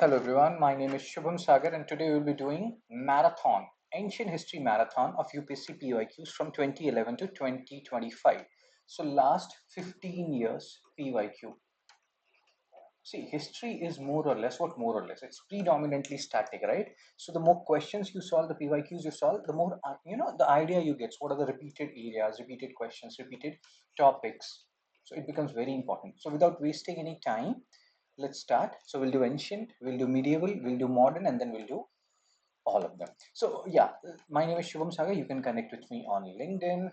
Hello everyone, my name is Shubham Sagar and today we will be doing marathon, ancient history marathon of UPSC PYQs from 2011 to 2025. So last 15 years PYQ. See, history is more or less what more or less. It's predominantly static, right? So the more questions you solve, the PYQs you solve, the more, the idea you get. So what are the repeated areas, repeated questions, repeated topics? So it becomes very important. So without wasting any time, let's start. So we'll do ancient, we'll do medieval, we'll do modern, and then we'll do all of them. So yeah, my name is Shubham Sagar. You can connect with me on LinkedIn.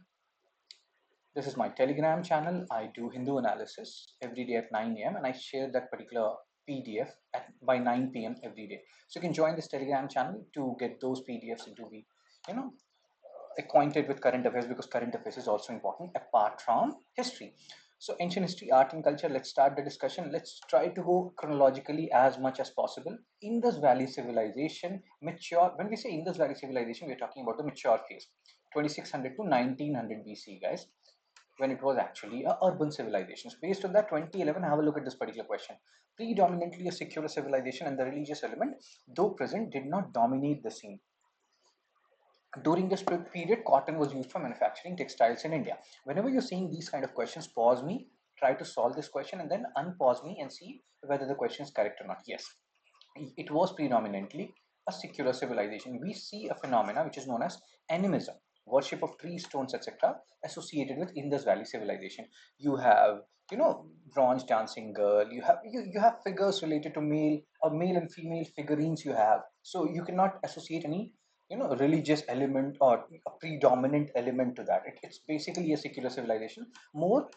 This is my Telegram channel. I do Hindu analysis every day at 9 a.m. and I share that particular PDF by 9 p.m. every day. So you can join this Telegram channel to get those PDFs and to be, you know, acquainted with current affairs, because current affairs is also important apart from history. So ancient history, art and culture, let's start the discussion. Let's try to go chronologically as much as possible. Indus Valley civilization, mature. When we say Indus Valley civilization, we're talking about the mature phase, 2600 to 1900 BC, guys, when it was actually a urban civilization. So based on that, 2011, have a look at this particular question. Predominantly a secular civilization, and the religious element, though present, did not dominate the scene. During this period, cotton was used for manufacturing textiles in India. Whenever you're seeing these kind of questions, pause me, try to solve this question, and then unpause me and see whether the question is correct or not. Yes, it was predominantly a secular civilization. We see a phenomena which is known as animism, worship of trees, stones, etc., associated with Indus Valley civilization. You have, bronze dancing girl. You have figures related to male and female figurines. You have, so you cannot associate any religious element or a predominant element to that. It's basically a secular civilization, more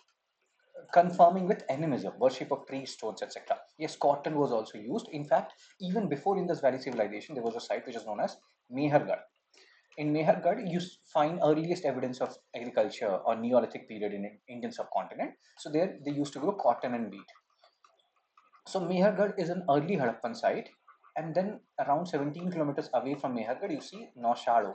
confirming with animism, worship of trees, stones, etc. Yes, cotton was also used. In fact, even before Indus Valley civilization, there was a site which is known as Mehergarh. In Mehergarh, you find earliest evidence of agriculture or Neolithic period in Indian subcontinent. So there, they used to grow cotton and wheat. So Mehergarh is an early Harappan site, and then around 17 kilometers away from Mehergarh, you see Naushado,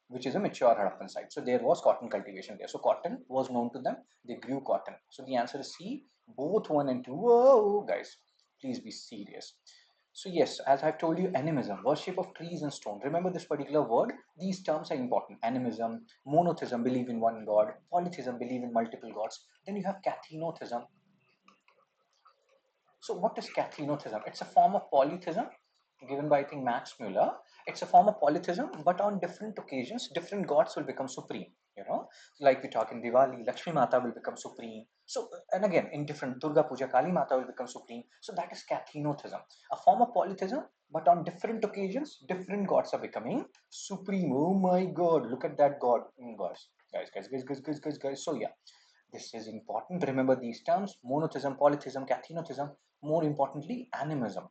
which is a mature Harappan site. So there was cotton cultivation there. So cotton was known to them. They grew cotton. So the answer is C, both 1 and 2. Whoa, guys, please be serious. So yes, as I've told you, animism, worship of trees and stone. Remember this particular word. These terms are important. Animism, monotheism, believe in one god. Polytheism, believe in multiple gods. Then you have cathenotheism. So what is cathenotheism? It's a form of polytheism given by, I think, Max Muller. It's a form of polytheism, but on different occasions, different gods will become supreme. Like we talk in Diwali, Lakshmi Mata will become supreme. So, and again, in different Durga Puja, Kali Mata will become supreme. So that is cathenotheism, a form of polytheism, but on different occasions, different gods are becoming supreme. Oh my God, look at that god, guys. So yeah, this is important. Remember these terms: monotheism, polytheism, cathenotheism. More importantly, animism.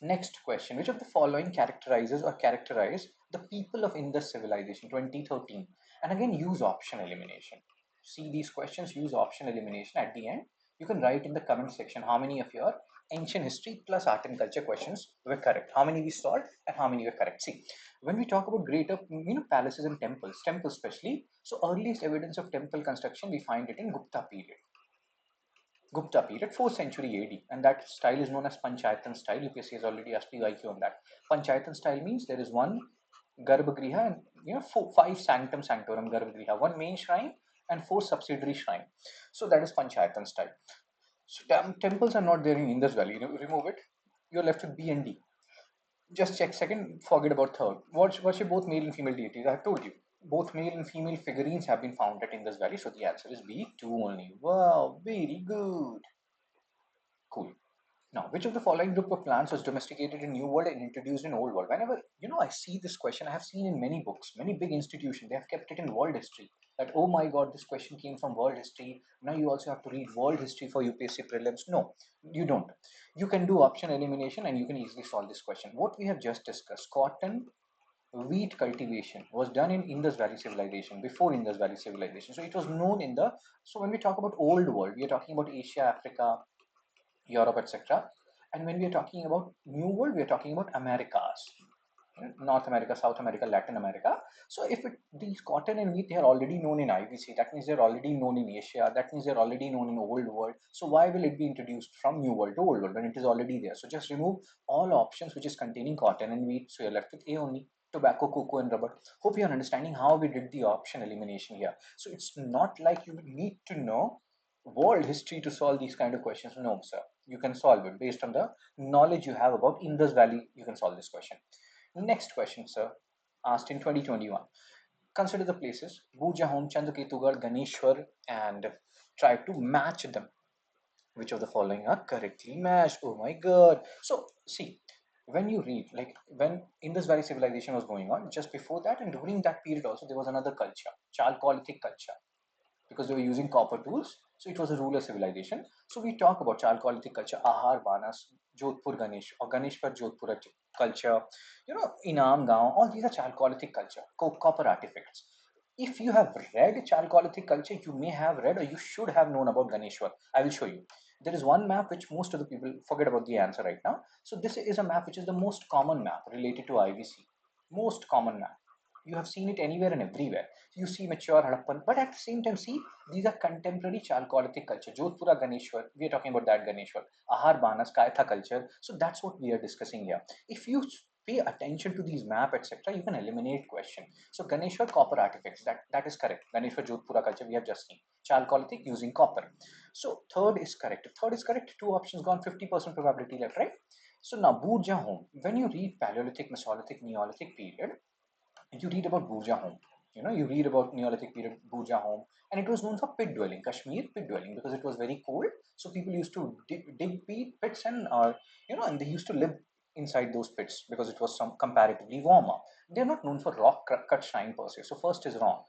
Next question: which of the following characterizes or characterize the people of Indus civilization 2013? And again, use option elimination. See these questions, use option elimination at the end. You can write in the comment section how many of your ancient history plus art and culture questions were correct, how many we solved, and how many were correct. See, when we talk about greater palaces and temples especially, so earliest evidence of temple construction, we find it in Gupta period, 4th century AD, and that style is known as Panchayatan style. UPSC has already asked PYQ on that. Panchayatan style means there is one Garbhagriha and five sanctum sanctorum Garbhagriha, one main shrine and four subsidiary shrine. So that is Panchayatan style. So temples are not there in Indus Valley. Remove it. You're left with B and D. Just check second. Forget about third. Worship both male and female deities. I have told you. Both male and female figurines have been found at Indus Valley. So the answer is B, two only. Wow, very good. Cool. Now, which of the following group of plants was domesticated in New World and introduced in Old World? Whenever, I see this question, I have seen in many books, many big institutions, they have kept it in world history. That, oh my God, this question came from world history. Now you also have to read world history for UPSC prelims. No, you don't. You can do option elimination and you can easily solve this question. What we have just discussed, cotton, wheat cultivation was done in Indus Valley civilization, before Indus Valley civilization. So it was known so when we talk about old world, we are talking about Asia, Africa, Europe, etc. And when we are talking about New World, we are talking about Americas. North America, South America, Latin America. So if these cotton and wheat, they are already known in IVC, that means they're already known in Asia, that means they're already known in old world. So why will it be introduced from new world to old world when it is already there? So just remove all options which is containing cotton and wheat. So you're left with A only: tobacco, cocoa, and rubber. Hope you're understanding how we did the option elimination here. So it's not like you need to know world history to solve these kind of questions. No, sir. You can solve it based on the knowledge you have about Indus Valley. You can solve this question. Next question, sir, asked in 2021. Consider the places Bujahom, Chandraketugad, Ganeshwar, and try to match them. Which of the following are correctly matched? Oh my god. So, see, when you read, like when Indus Valley civilization was going on, just before that and during that period also, there was another culture, Chalcolithic culture, because they were using copper tools. So it was a ruler civilization. So we talk about Chalcolithic culture, Ahar, Banas, Jodhpur, Ganesh, or Ganeshwar, Jodhpur culture, Inam, Gaon, all these are Chalcolithic culture, copper artifacts. If you have read Chalcolithic culture, you may have read or you should have known about Ganeshwar. I will show you. There is one map which most of the people forget about the answer right now. So this is a map which is the most common map related to IVC. Most common map. You have seen it anywhere and everywhere. You see mature Harappan, but at the same time, see, these are contemporary Chalcolithic culture. Jodhpura Ganeshwar, we are talking about that Ganeshwar. Ahar Banas, Kaitha culture. So that's what we are discussing here. If you pay attention to these map, etc., you can eliminate question. So Ganeshwar copper artifacts, that is correct. Ganeshwar Jodhpura culture, we have just seen. Chalcolithic using copper. So third is correct. Third is correct. Two options gone, 50% probability left, right? So now Burja home. When you read Paleolithic, Mesolithic, Neolithic period, you read about Burja home. You read about Neolithic period Burja home, and it was known for pit dwelling, Kashmir pit dwelling, because it was very cold. So people used to dig pits and and they used to live inside those pits because it was some comparatively warmer. They're not known for rock cut shrine per se. So first is wrong.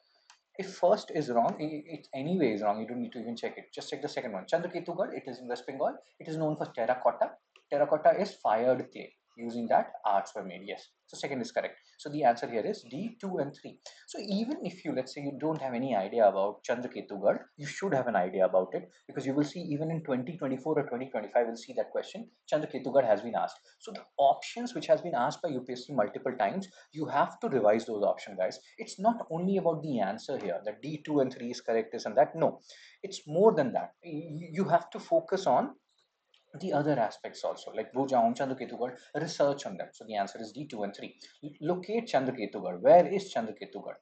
If first is wrong, it anyway is wrong. You don't need to even check it. Just check the second one. Chandraketugad, it is in West Bengal. It is known for terracotta. Terracotta is fired clay. Using that, arts were made. Yes. So second is correct. So the answer here is D, 2 and 3. So even if you, let's say you don't have any idea about Chandraketugad, you should have an idea about it, because you will see even in 2024 or 2025, we'll see that question. Chandraketugad has been asked. So the options which has been asked by UPSC multiple times, you have to revise those options, guys. It's not only about the answer here, that D, 2 and 3 is correct, this and that. No, it's more than that. You have to focus on the other aspects also, like Bhujaon, Chandraketugad, research on them. So the answer is D, 2 and 3. Locate Chandraketugad. Where is Chandraketugad?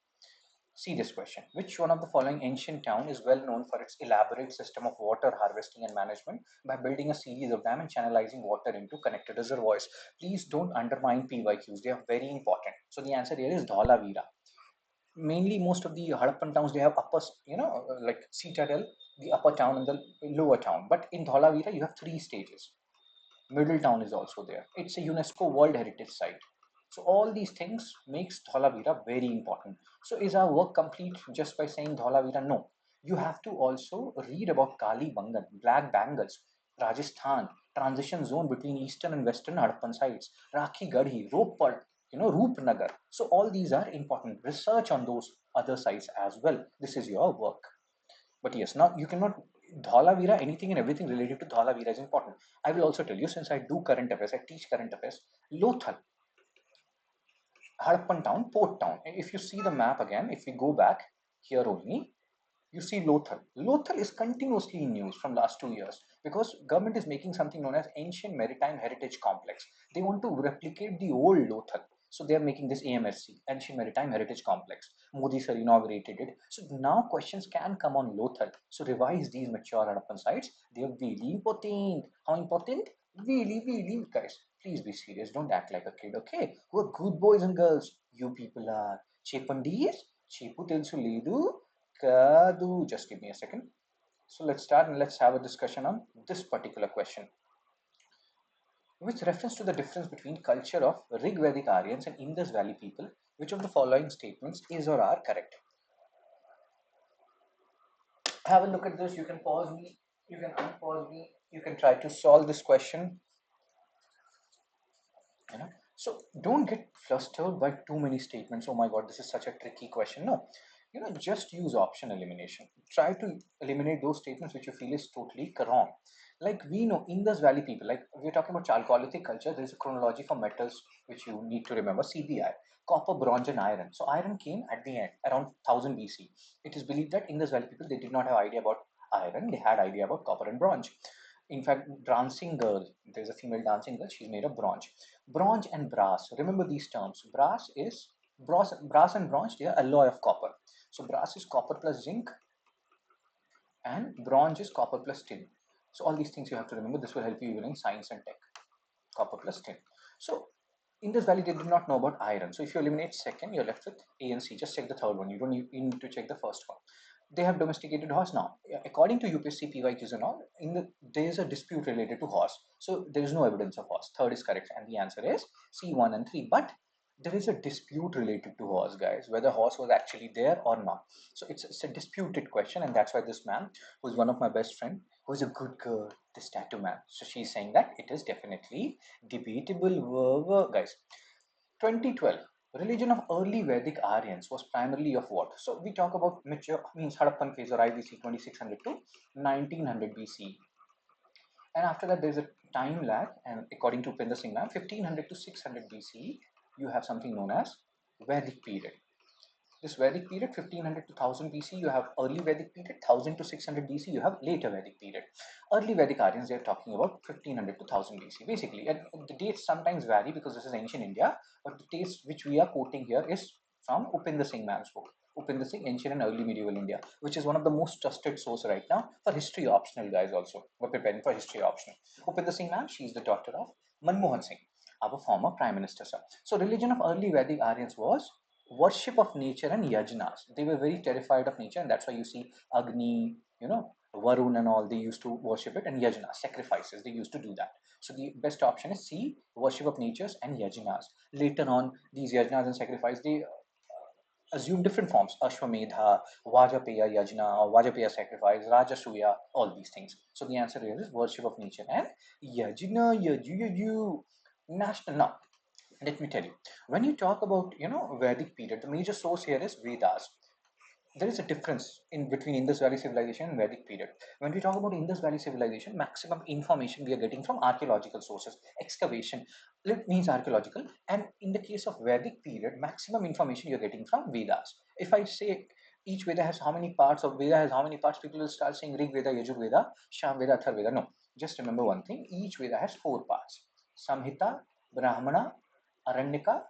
See this question. Which one of the following ancient town is well known for its elaborate system of water harvesting and management by building a series of dam and channelizing water into connected reservoirs? Please don't undermine PYQs. They are very important. So the answer here is Dholavira. Mainly most of the Harappan towns, they have upper, like Citadel, the upper town and the lower town. But in Dholavira, you have three stages. Middle town is also there. It's a UNESCO World Heritage Site. So all these things makes Dholavira very important. So is our work complete just by saying Dholavira? No. You have to also read about Kali Bangan, Black Bangals, Rajasthan, transition zone between eastern and western Harappan sites, Rakhi Garhi, Ropal, Roopnagar. So all these are important. Research on those other sites as well. This is your work. But yes, now you cannot Dhalavira, anything and everything related to Dhalavira is important. I will also tell you, since I do current affairs, I teach current affairs. Lothal, Harappan town, port town. If you see the map again, if we go back here only, you see Lothal. Lothal is continuously in news from last 2 years because government is making something known as Ancient Maritime Heritage Complex. They want to replicate the old Lothal. So they are making this AMHC, Ancient Maritime Heritage Complex. Modi sir inaugurated it. So now questions can come on Lothal. So revise these mature Harappan sites. They are really important. How important? Really, really, guys. Please be serious. Don't act like a kid, okay? We're good boys and girls. You people are. Chepandis? Chepu telsu ledu? Kadu. Just give me a second. So let's start and let's have a discussion on this particular question. With reference to the difference between culture of Rigvedic Aryans and Indus Valley people, which of the following statements is or are correct? Have a look at this. You can pause me. You can unpause me. You can try to solve this question. So don't get flustered by too many statements. Oh my God, this is such a tricky question. No, just use option elimination. Try to eliminate those statements which you feel is totally wrong. Like we know Indus Valley people, like we're talking about Chalcolithic culture, there is a chronology for metals which you need to remember: CBI, copper, bronze, and iron. So iron came at the end around 1000 BC. It is believed that Indus Valley people, they did not have idea about iron; they had idea about copper and bronze. In fact, dancing girl, there's a female dancing girl, she's made of bronze. Bronze and brass. Remember these terms. Brass and bronze, they are alloy of copper. So brass is copper plus zinc, and bronze is copper plus tin. So all these things you have to remember. This will help you even in science and tech. Copper plus tin. So Indus Valley, they did not know about iron. So if you eliminate second, you're left with A and C. Just check the third one. You don't need to check the first one. They have domesticated horse now. According to UPSC PYQs and all, there is a dispute related to horse. So there is no evidence of horse. Third is correct, and the answer is C1 and 3. But there is a dispute related to horse, guys, whether horse was actually there or not. So it's a disputed question, and that's why this man, who's one of my best friend, who's a good girl, this tattoo man. So she's saying that it is definitely debatable, guys. 2012, religion of early Vedic Aryans was primarily of what? So we talk about mature, means Harappan phase or IBC 2600 to 1900 BC. And after that, there's a time lag. And according to Upinder Singh ma'am, 1500 to 600 BC, you have something known as Vedic period. This Vedic period, 1500 to 1000 BC, you have early Vedic period. 1000 to 600 BC, you have later Vedic period. Early Vedic Aryans, they're talking about 1500 to 1000 BC, basically. And the dates sometimes vary because this is ancient India, but the dates which we are quoting here is from Upinder Singh ma'am's book. Upinder Singh, Ancient and Early Medieval India, which is one of the most trusted source right now for history optional, guys. Also, we're preparing for history optional. Upinder Singh ma'am, she's the daughter of Manmohan Singh, our former Prime Minister, sir. So, religion of early Vedic Aryans was worship of nature and yajnas. They were very terrified of nature, and that's why you see Agni, Varun and all, they used to worship it, and yajnas, sacrifices, they used to do that. So the best option is C, worship of natures and yajnas. Later on, these yajnas and sacrifice, they assume different forms: Ashwamedha, Vajapeya yajna, or Vajapeya sacrifice, Rajasuya, all these things. So the answer here is worship of nature and yajna, yaju. National. Now, let me tell you, when you talk about Vedic period, the major source here is Vedas. There is a difference in between Indus Valley civilization and Vedic period. When we talk about Indus Valley civilization, maximum information we are getting from archaeological sources, excavation. It means archaeological. And in the case of Vedic period, maximum information you're getting from Vedas. If I say each Veda has how many parts, or Veda has how many parts, people will start saying Rig Veda, Yajur Veda, Sham Veda, Athar Veda. No, just remember one thing: each Veda has 4 parts: Samhita, Brahmana, Aranyaka,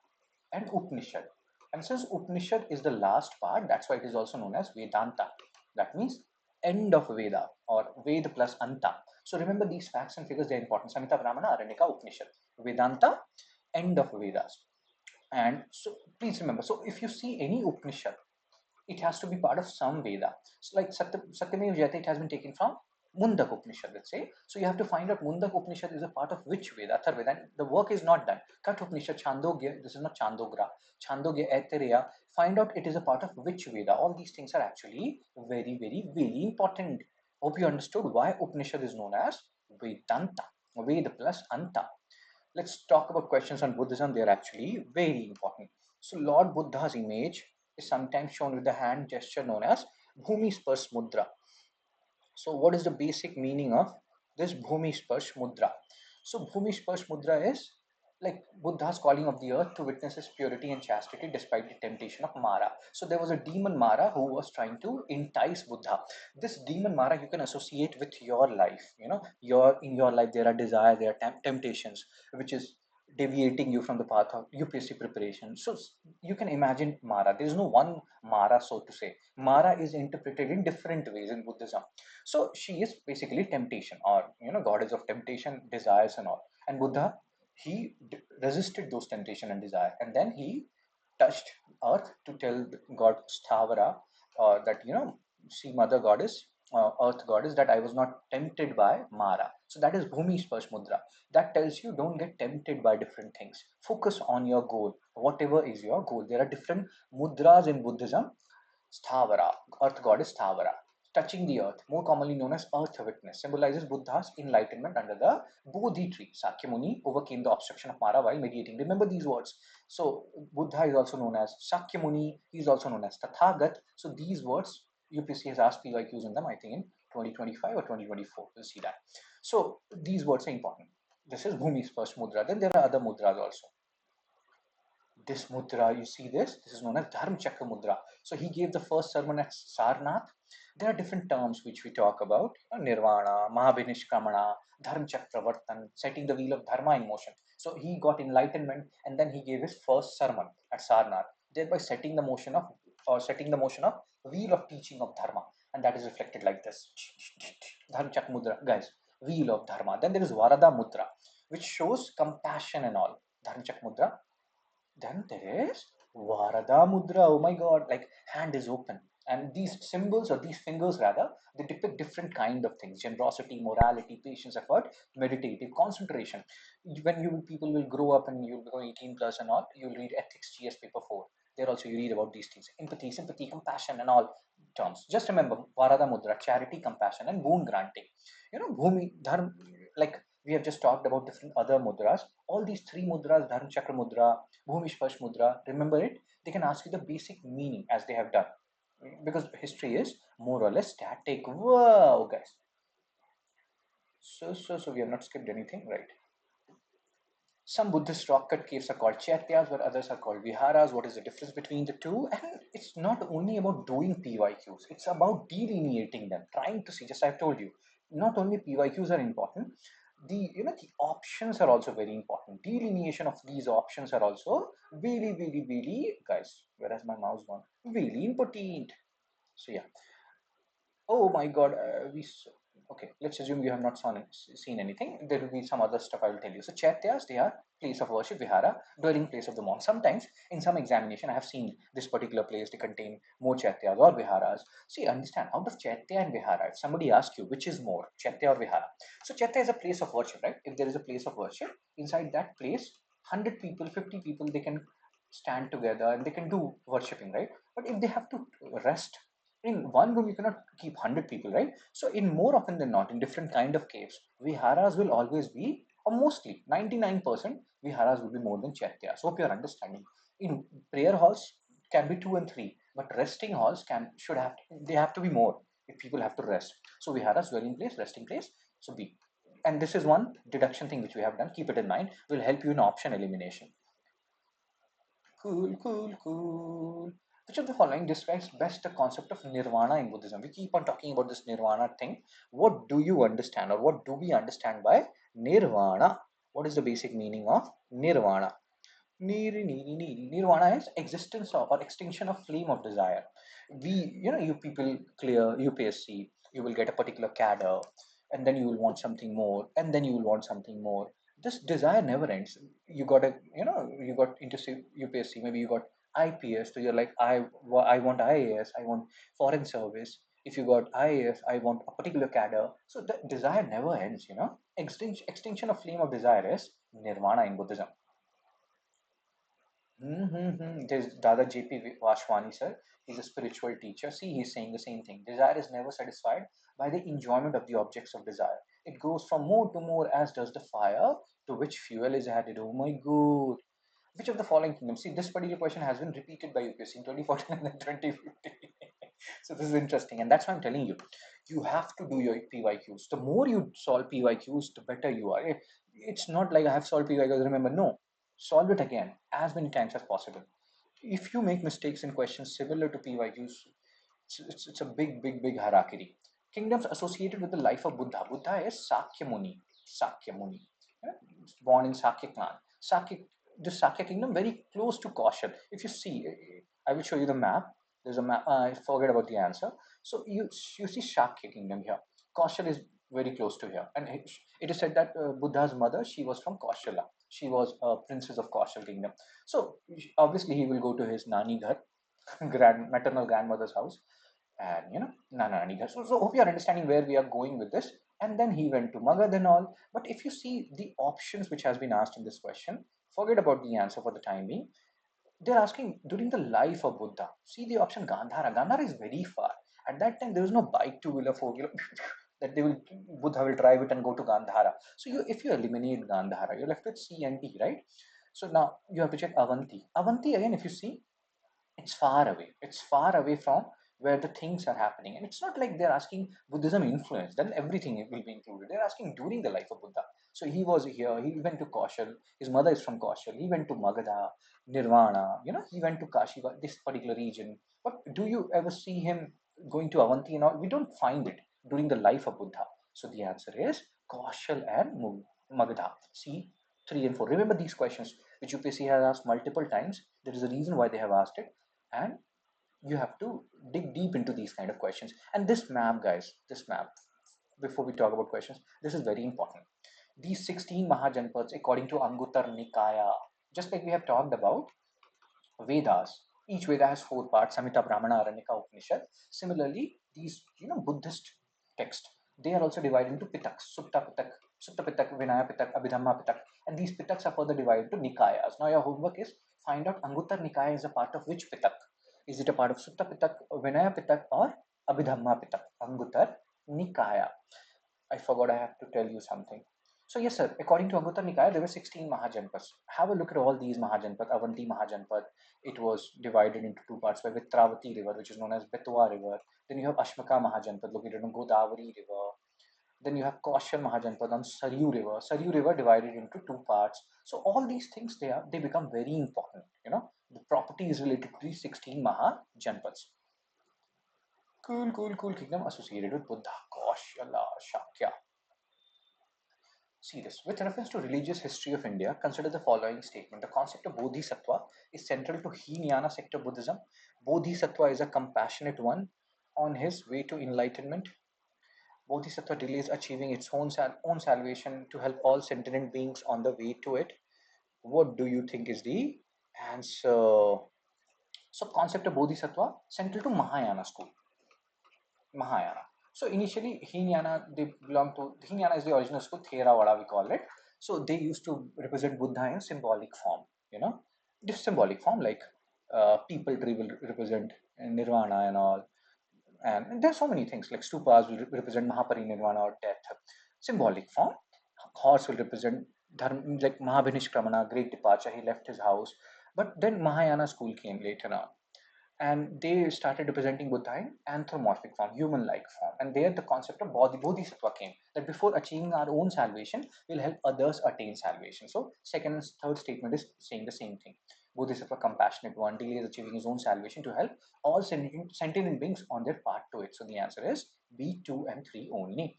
and Upanishad. And since Upanishad is the last part, that's why it is also known as Vedanta. That means end of Veda, or Ved plus Anta. So remember these facts and figures, they're important. Samhita, Brahmana, Aranyaka, Upanishad. Vedanta, end of Vedas. And so please remember, so if you see any Upanishad, it has to be part of some Veda. So like Satyamev Jayate, it has been taken from Mundak Upanishad, let's say. So you have to find out Mundak Upanishad is a part of which Veda, Atharveda, and the work is not done. Kat Upanishad, Chandogya, this is not Chandogra, Chandogya, Aitareya, find out it is a part of which Veda. All these things are actually very, very, very important. Hope you understood why Upanishad is known as Vedanta, Ved plus Anta. Let's talk about questions on Buddhism. They are actually very important. So Lord Buddha's image is sometimes shown with the hand gesture known as Bhumi Sparsh Mudra. So what is the basic meaning of this Bhumi Sparsh Mudra? So Bhumi Sparsh Mudra is like Buddha's calling of the earth to witness his purity and chastity despite the temptation of Mara. So there was a demon Mara who was trying to entice Buddha. This demon Mara you can associate with your life. In your life there are desires, there are temptations, which is deviating you from the path of UPSC preparation. So you can imagine Mara. There is no one Mara, so to say. Mara is interpreted in different ways in Buddhism. So she is basically temptation, or goddess of temptation, desires, and all. And Buddha, he resisted those temptation and desire, and then he touched earth to tell God Sthavara, that see mother goddess, earth goddess, that I was not tempted by Mara. So that is Bhumi Sparsh Mudra. That tells you don't get tempted by different things. Focus on your goal, whatever is your goal. There are different mudras in Buddhism. Sthavara, earth goddess Sthavara. Touching the earth, more commonly known as earth witness, symbolizes Buddha's enlightenment under the Bodhi tree. Sakyamuni overcame the obstruction of Mara while meditating. Remember these words. So Buddha is also known as Sakyamuni. He is also known as Tathagat. So these words, UPSC has asked PYQs in them, I think in 2025 or 2024. We'll see that. So these words are important. This is Bhumi's first mudra. Then there are other mudras also. This mudra, you see this is known as Dharma Chakra mudra. So he gave the first sermon at Sarnath. There are different terms which we talk about: Nirvana, Mahabhinishkamana, Dharma Chakra Vartan, setting the wheel of Dharma in motion. So he got enlightenment, and then he gave his first sermon at Sarnath, thereby setting the motion of wheel of teaching of Dharma, and that is reflected like this: Dharma Chakra mudra, guys, wheel of Dharma. Then there is Varada mudra, which shows compassion and all. Dharma Chakra mudra. Then there is Varada Mudra. Oh my God, like hand is open. And these symbols, or these fingers rather, they depict different kind of things: generosity, morality, patience, effort, meditative, concentration. When you people will grow up and you'll become 18 plus and all, you'll read ethics, GS paper 4. There also you read about these things: empathy, sympathy, compassion, and all terms. Just remember Varada Mudra: charity, compassion, and boon granting. Bhumi, Dharma, like we have just talked about different other mudras. All these three mudras, Dharma Chakra mudra, Bhumish Pash mudra, remember it. They can ask you the basic meaning as they have done, because history is more or less static. Whoa, guys. So we have not skipped anything, right? Some Buddhist rock cut caves are called chaityas, where others are called viharas. What is the difference between the two? And it's not only about doing PYQs, it's about delineating them, trying to see, just I've told you, not only PYQs are important, the options are also very important. Delineation of these options are also really, guys, where has my mouse gone? Really important. So yeah. Oh my God, okay. Let's assume you have not seen anything. There will be some other stuff I will tell you. So chaityas, they are place of worship, vihara, dwelling place of the monk. Sometimes in some examination, I have seen this particular place, they contain more chaityas or viharas. See, understand, out of chaitya and vihara, if somebody asks you which is more, chaitya or vihara. So chaitya is a place of worship, right? If there is a place of worship, inside that place, 100 people, 50 people, they can stand together and they can do worshipping, right? But if they have to rest in one room, you cannot keep 100 people, right? So in more often than not, in different kind of caves, viharas will always be, or mostly 99% viharas will be more than chaityas. Hope you're understanding. In prayer halls can be 2 and 3, but resting halls they have to be more if people have to rest. So viharas, dwelling place, resting place. So B. And this is one deduction thing which we have done. Keep it in mind. Will help you in option elimination. Cool. Which of the following describes best the concept of nirvana in Buddhism? We keep on talking about this nirvana thing. What do you understand, or what do we understand by nirvana? What is the basic meaning of nirvana? Nirvana is existence of or extinction of flame of desire. You people clear UPSC, you will get a particular cadre, and then you will want something more, and then you will want something more. This desire never ends. You got into UPSC, maybe you got IPS, so you're like, I want IAS, I want foreign service. If you got IAS, I want a particular cadre. So the desire never ends. Extinction of flame of desire is nirvana in Buddhism. There's Dada J.P. Vashwani, sir. He's a spiritual teacher. See, he's saying the same thing. Desire is never satisfied by the enjoyment of the objects of desire. It goes from more to more, as does the fire to which fuel is added. Oh my God. Which of the following kingdoms? See, this particular question has been repeated by UPSC in 2014 and then 2015. So this is interesting. And that's why I'm telling you, you have to do your PYQs. The more you solve PYQs, the better you are. It's not like I have solved PYQs, remember. No, solve it again as many times as possible. If you make mistakes in questions similar to PYQs, it's a big harakiri. Kingdoms associated with the life of Buddha. Buddha is Sakya Muni. Sakya Muni. Yeah? Born in Sakya clan. The Sakya kingdom very close to Kaushal. If you see, I will show you the map. There's a map. I forget about the answer. So you see Shakya kingdom here. Kaushal is very close to here, and it is said that Buddha's mother, she was from Kaushala. She was a princess of Kaushal kingdom. So obviously he will go to his nani ghar, maternal grandmother's house, and nani ghar. So hope you are understanding where we are going with this. And then he went to Magad and all. But if you see the options which has been asked in this question, forget about the answer for the time being. They're asking during the life of Buddha. See the option Gandhara. Gandhara is very far. At that time, there was no bike, two-wheeler, four-wheeler that Buddha will drive it and go to Gandhara. So if you eliminate Gandhara, you're left with C and D, right? So now you have to check Avanti. Avanti again, if you see, it's far away. It's far away from where the things are happening. And it's not like they're asking Buddhism influence, then everything will be included. They're asking during the life of Buddha. So he was here, he went to Kaushal, his mother is from Kaushal, he went to Magadha, Nirvana, he went to Kashi, this particular region. But do you ever see him going to Avanti and all? We don't find it during the life of Buddha. So the answer is Kaushal and Magadha. See, 3 and 4. Remember these questions which UPSC has asked multiple times. There is a reason why they have asked it, and you have to dig deep into these kind of questions. And this map, guys, this map, before we talk about questions, this is very important. These 16 Mahajanpads, according to Angutar Nikaya, just like we have talked about Vedas, each Veda has 4 parts: Samhita, Brahmana, Aranyaka, Upanishad. Similarly, these Buddhist texts, they are also divided into Pitaks: Sutta Pitak, Vinaya Pitak, Abhidhamma Pitak, and these Pitaks are further divided into Nikayas. Now your homework is find out Angutar Nikaya is a part of which Pitak. Is it a part of Sutta Pitak, Vinaya Pitak, or Abhidhamma Pitak? Angutar Nikaya. I forgot I have to tell you something. So yes, sir. According to Anguttara Nikaya, there were 16 Mahajanpads. Have a look at all these Mahajanpad. Avanti Mahajanpad, it was divided into 2 parts by Vitravati River, which is known as Betwa River. Then you have Ashmaka Mahajanpad, located on Godavari River. Then you have Kaushal Mahajanpad on Saryu River. Saryu River divided into 2 parts. So all these things, they become very important. The property is related to these 16 Mahajanpads. Cool kingdom associated with Buddha. Kaushala, Shakya. See this. With reference to religious history of India, consider the following statement. The concept of Bodhisattva is central to Hinayana sect of Buddhism. Bodhisattva is a compassionate one on his way to enlightenment. Bodhisattva delays achieving its own salvation to help all sentient beings on the way to it. What do you think is the answer? So, concept of Bodhisattva central to Mahayana school. Mahayana. So initially, Hinayana, they belong to, Hinayana is the original school, Theravada we call it. So they used to represent Buddha in symbolic form, this symbolic form, like people tree will represent Nirvana and all. And there's so many things, like stupas will represent Mahaparinirvana or death. Symbolic form. Horse will represent Dharma, like Mahabhinishkramana, great departure, he left his house. But then Mahayana school came later on, and they started representing Buddha in anthropomorphic form, human-like form. And there the concept of bodhisattva came, that before achieving our own salvation, we'll help others attain salvation. So second and third statement is saying the same thing. Bodhisattva, compassionate one, delays achieving his own salvation to help all sentient beings on their path to it. So the answer is B, 2 and 3 only.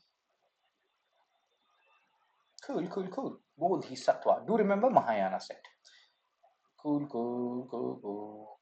Cool. Bodhisattva. Do remember Mahayana sect. Cool.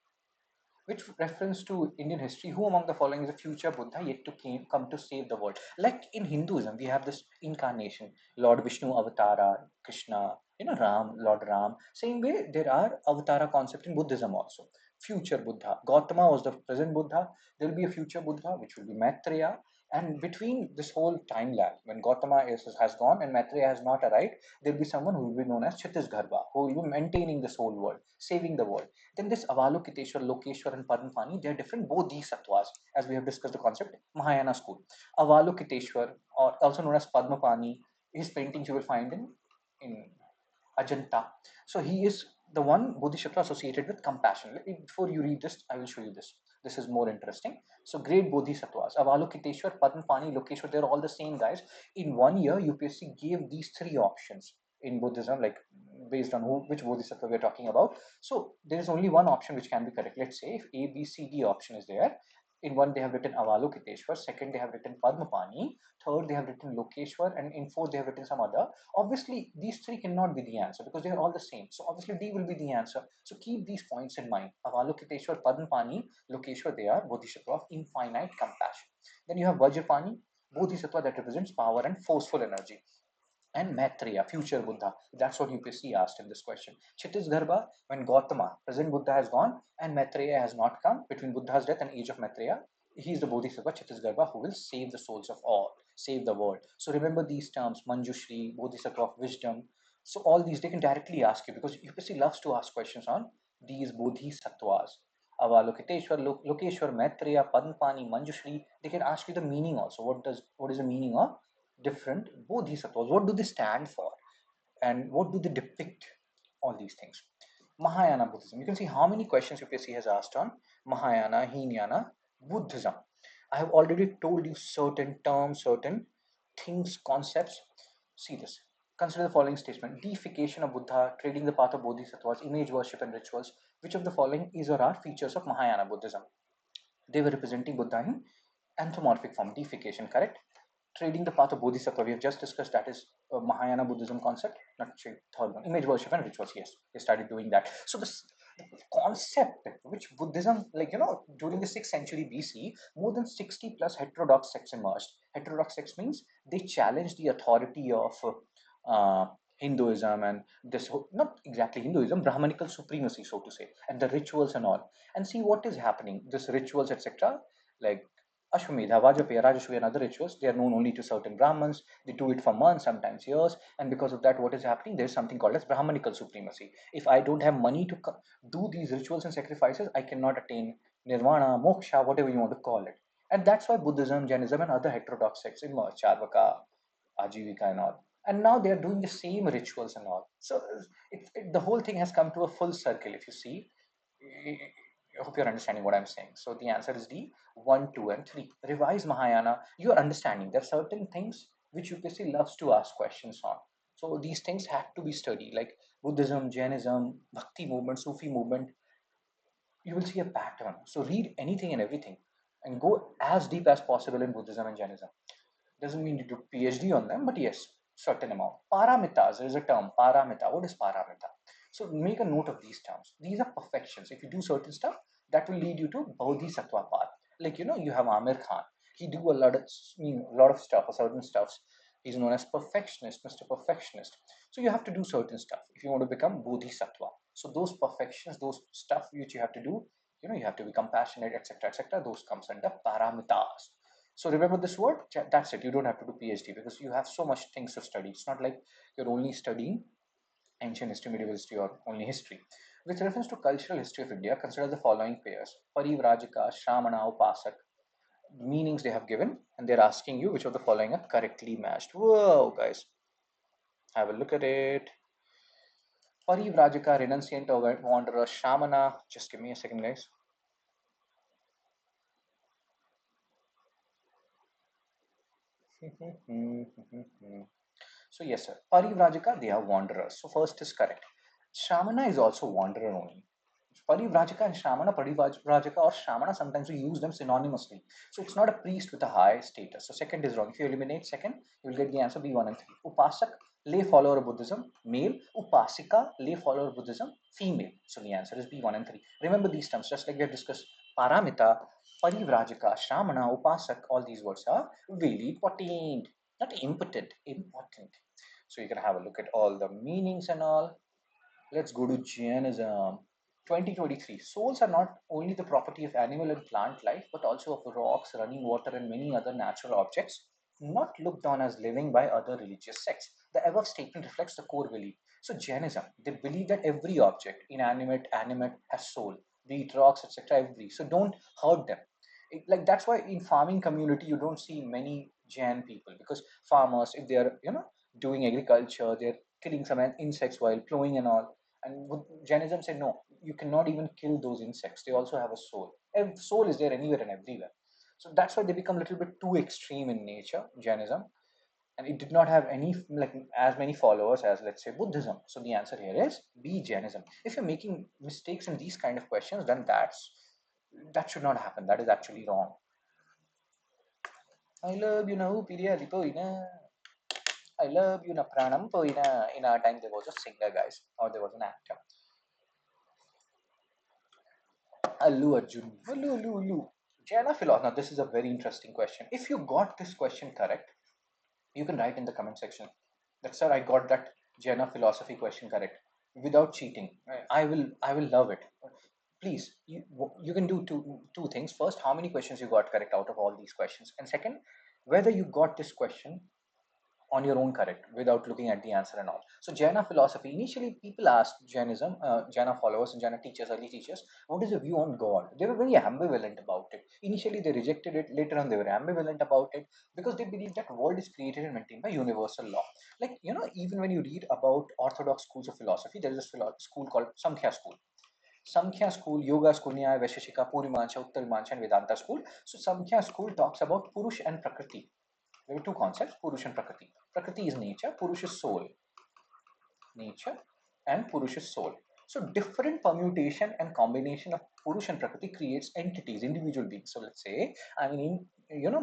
Which reference to Indian history, who among the following is a future Buddha yet to come to save the world? Like in Hinduism, we have this incarnation, Lord Vishnu Avatara, Krishna, Ram, Lord Ram. Same way, there are Avatara concept in Buddhism also. Future Buddha. Gautama was the present Buddha. There will be a future Buddha, which will be Maitreya. And between this whole timeline, when Gautama has gone and Maitreya has not arrived, there will be someone who will be known as Chhattisgarba, who will be maintaining this whole world, saving the world. Then this Avalokiteshwar, Lokeshwar, and Padmapani, they are different bodhisattvas, as we have discussed the concept, Mahayana school. Avalokiteshwar, or also known as Padmapani, his paintings you will find in Ajanta. So he is the one bodhisattva associated with compassion. Before you read this, I will show you this. This is more interesting. So great bodhisattvas, Avalokiteshwar, Padmapani, Lokeshwar, they're all the same guys. In 1 year, UPSC gave these 3 options in Buddhism, like based on which bodhisattva we're talking about. So there is only one option which can be correct. Let's say if A, B, C, D option is there. In one they have written Avalokiteshwar, second they have written Padmapani, third they have written Lokeshwar, and in fourth they have written some other. Obviously, these 3 cannot be the answer because they are all the same. So obviously D will be the answer. So keep these points in mind. Avalokiteshwar, Padmapani, Lokeshwar, they are bodhisattva of infinite compassion. Then you have Vajrapani, bodhisattva that represents power and forceful energy. And Maitreya, future Buddha. That's what UPSC asked in this question. Chhattisgarba, when Gautama, present Buddha, has gone and Maitreya has not come, between Buddha's death and age of Maitreya, he is the Bodhisattva Chhattisgarba who will save the souls of all, save the world. So remember these terms, Manjushri, Bodhisattva of wisdom. So all these they can directly ask you, because UPSC loves to ask questions on these Bodhisattvas. Avalokiteshwar, Lokeshwar, Maitreya, Padmapani, Manjushri, they can ask you the meaning also. What is the meaning of different bodhisattvas? What do they stand for? And what do they depict? All these things. Mahayana Buddhism. You can see how many questions UPSC has asked on Mahayana, Hinayana, Buddhism. I have already told you certain terms, certain things, concepts. See this. Consider the following statement: deification of Buddha, trading the path of bodhisattvas, image worship, and rituals. Which of the following is or are features of Mahayana Buddhism? They were representing Buddha in anthropomorphic form, deification, correct? Trading the path of bodhisattva, we have just discussed, that is a Mahayana Buddhism concept. Not actually third one, image worship and rituals. Yes, they started doing that. So this concept which Buddhism, like during the 6th century BC, more than 60 plus heterodox sects emerged. Heterodox sects means they challenged the authority of uh, Hinduism and this not exactly Hinduism, Brahmanical supremacy, so to say, and the rituals and all. And see what is happening. This rituals, etc. Like Ashwamedha, Vajpayee, Rajashvi, and other rituals, they are known only to certain Brahmins. They do it for months, sometimes years, and because of that, what is happening? There is something called as Brahmanical supremacy. If I don't have money to do these rituals and sacrifices, I cannot attain nirvana, moksha, whatever you want to call it. And that's why Buddhism, Jainism, and other heterodox sects emerge, Charvaka, Ajivika, and all. And now they are doing the same rituals and all. So the whole thing has come to a full circle. If you see, I hope you're understanding what I'm saying. So the answer is D, 1, 2, and 3. Revise Mahayana. You are understanding there are certain things which UPSC loves to ask questions on. So these things have to be studied, like Buddhism, Jainism, Bhakti movement, Sufi movement. You will see a pattern. So read anything and everything and go as deep as possible in Buddhism and Jainism. Doesn't mean you do PhD on them, but yes, certain amount. Paramitas, there is a term, paramita. What is paramita? So make a note of these terms. These are perfections. If you do certain stuff, that will lead you to bodhisattva path. Like you have Amir Khan. He do a lot of stuff, or certain stuffs. He's known as perfectionist, Mr. Perfectionist. So you have to do certain stuff if you want to become bodhisattva. So those perfections, those stuff which you have to do, you have to be compassionate, etc., etc. Those comes under paramitas. So remember this word. That's it. You don't have to do PhD because you have so much things to study. It's not like you're only studying ancient history, medieval history, or only history. With reference to cultural history of India, consider the following pairs: Parivrajika, Shramana, Upasak. Meanings they have given, and they're asking you which of the following are correctly matched. Whoa, guys, have a look at it. Parivrajika, renunciant or wanderer, Shramana. Just give me a second, guys. So yes, sir. Parivrajika, they are wanderers. So first is correct. Shramana is also wanderer only. Parivrajika and Shramana, Parivrajika or Shramana, sometimes we use them synonymously. So it's not a priest with a high status. So second is wrong. If you eliminate second, you will get the answer B1 and 3. Upasak, lay follower of Buddhism, male. Upasika, lay follower of Buddhism, female. So the answer is B1 and 3. Remember these terms, just like we have discussed. Paramita, Parivrajika, Shramana, Upasak, all these words are really important. Not impotent, important. So you can have a look at all the meanings and all. Let's go to Jainism. 2023. Souls are not only the property of animal and plant life, but also of rocks, running water, and many other natural objects, not looked on as living by other religious sects. The above statement reflects the core belief. So, Jainism, they believe that every object, inanimate, animate, has soul, be it rocks, etc. Every. So, don't hurt them. Like that's why in farming community you don't see many Jain people, because farmers, if they are doing agriculture, they're killing some insects while plowing and all. And Jainism said, no, you cannot even kill those insects. They also have a soul. Soul is there anywhere and everywhere. So that's why they become a little bit too extreme in nature, Jainism. And it did not have any like as many followers as, let's say, Buddhism. So the answer here is B, Jainism. If you're making mistakes in these kind of questions, then that should not happen. That is actually wrong. I love you now, Piriya Lipoina. I love you na pranam poina. In our time there was a singer, guys, or there was an actor. Allu Arjun. Allu, Allu, Allu. Jaina philosophy. Now, this is a very interesting question. If you got this question correct, you can write in the comment section that, sir, I got that Jaina philosophy question correct without cheating. I will love it. Please, you can do two things. First, how many questions you got correct out of all these questions, and second, whether you got this question on your own correct without looking at the answer and all. So Jaina philosophy, initially people asked Jainism, Jaina followers and Jaina teachers, early teachers, what is your view on God? They were very ambivalent about it. Initially they rejected it, later on they were ambivalent about it because they believe that world is created and maintained by universal law. Like, even when you read about orthodox schools of philosophy, there is a school called Samkhya school. Samkhya school, yoga school, Nyaya, Vaisheshika, Purimansha, Uttarimansha, and Vedanta school. So Samkhya school talks about Purush and Prakriti. There are two concepts, Purush and Prakriti. Prakriti is nature, Purush is soul. Nature and Purush is soul. So different permutation and combination of Purush and Prakriti creates entities, individual beings. So let's say, I mean,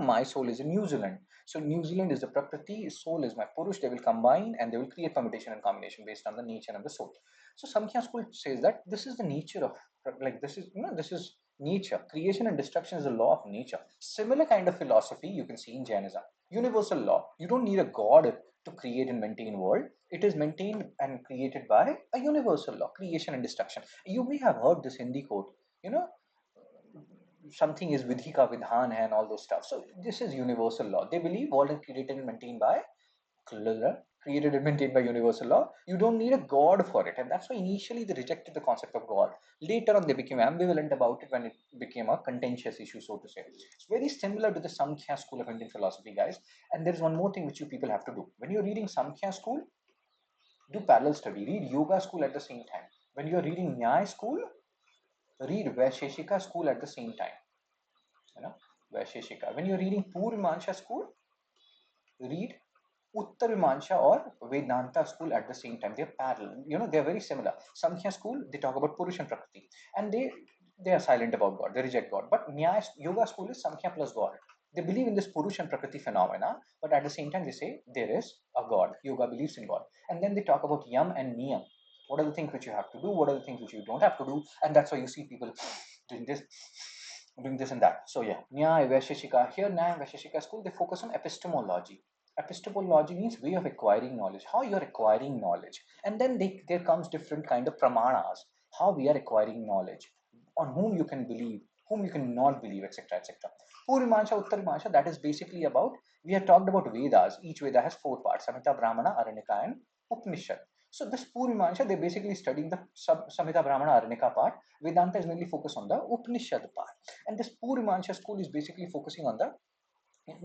my soul is in New Zealand. So New Zealand is the Prakriti, soul is my Purush. They will combine and they will create permutation and combination based on the nature of the soul. So Samkhya school says that this is the nature of, like, this is nature. Creation and destruction is a law of nature. Similar kind of philosophy you can see in Jainism. Universal law. You don't need a god to create and maintain world. It is maintained and created by a universal law, creation and destruction. You may have heard this Hindi quote, you know, something is vidhi ka vidhan hai and all those stuff. So this is universal law. They believe world is created and maintained by created and maintained by universal law. You don't need a god for it, and that's why initially they rejected the concept of god. Later on, they became ambivalent about it when it became a contentious issue, so to say. It's very similar to the Samkhya school of Indian philosophy, guys. And there is one more thing which you people have to do when you're reading Samkhya school. Do parallel study. Read yoga school at the same time. When you're reading Nyaya school, read Vaisheshika school at the same time. You know, Vaisheshika. When you're reading Purmansha school, read Uttarimansha or Vedanta school at the same time. They're parallel. They're very similar. Samkhya school, they talk about Purush and Prakriti, and they are silent about God. They reject God. But Nyaya Yoga school is Samkhya plus God. They believe in this Purush and Prakriti phenomena, but at the same time they say there is a God. Yoga believes in God, and then they talk about Yam and Niyam. What are the things which you have to do? What are the things which you don't have to do? And that's why you see people doing this and that. So yeah, Nyaya Vaisheshika. Here, Nyaya Vaisheshika school, they focus on epistemology. Epistemology means way of acquiring knowledge, how you're acquiring knowledge. And then there comes different kind of pramanas, how we are acquiring knowledge, on whom you can believe, whom you cannot believe, etc. etc. Purimansha, Uttarimansha, that is basically about, we have talked about Vedas. Each Veda has four parts, Samhita, Brahmana, Aranyaka, and Upanishad. So this Purimansha, they're basically studying the Samhita, Brahmana, Aranyaka part. Vedanta is mainly focused on the Upanishad part. And this Purimansha school is basically focusing on the,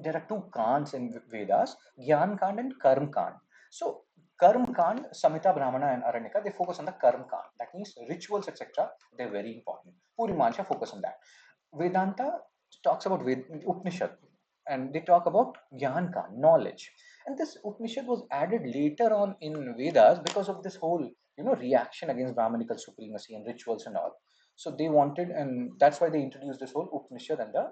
there are two kants in Vedas, Gyan Kand and Karm Kand. So Karm Kand, Samhita, Brahmana, and Aranyaka, they focus on the Karm Kand. That means rituals, etc. They're very important. Purimansha focus on that. Vedanta talks about Upanishad, and they talk about Gyan Kand, knowledge. And this Upanishad was added later on in Vedas because of this whole, reaction against Brahmanical supremacy and rituals and all. So they wanted, and that's why they introduced this whole Upanishad and the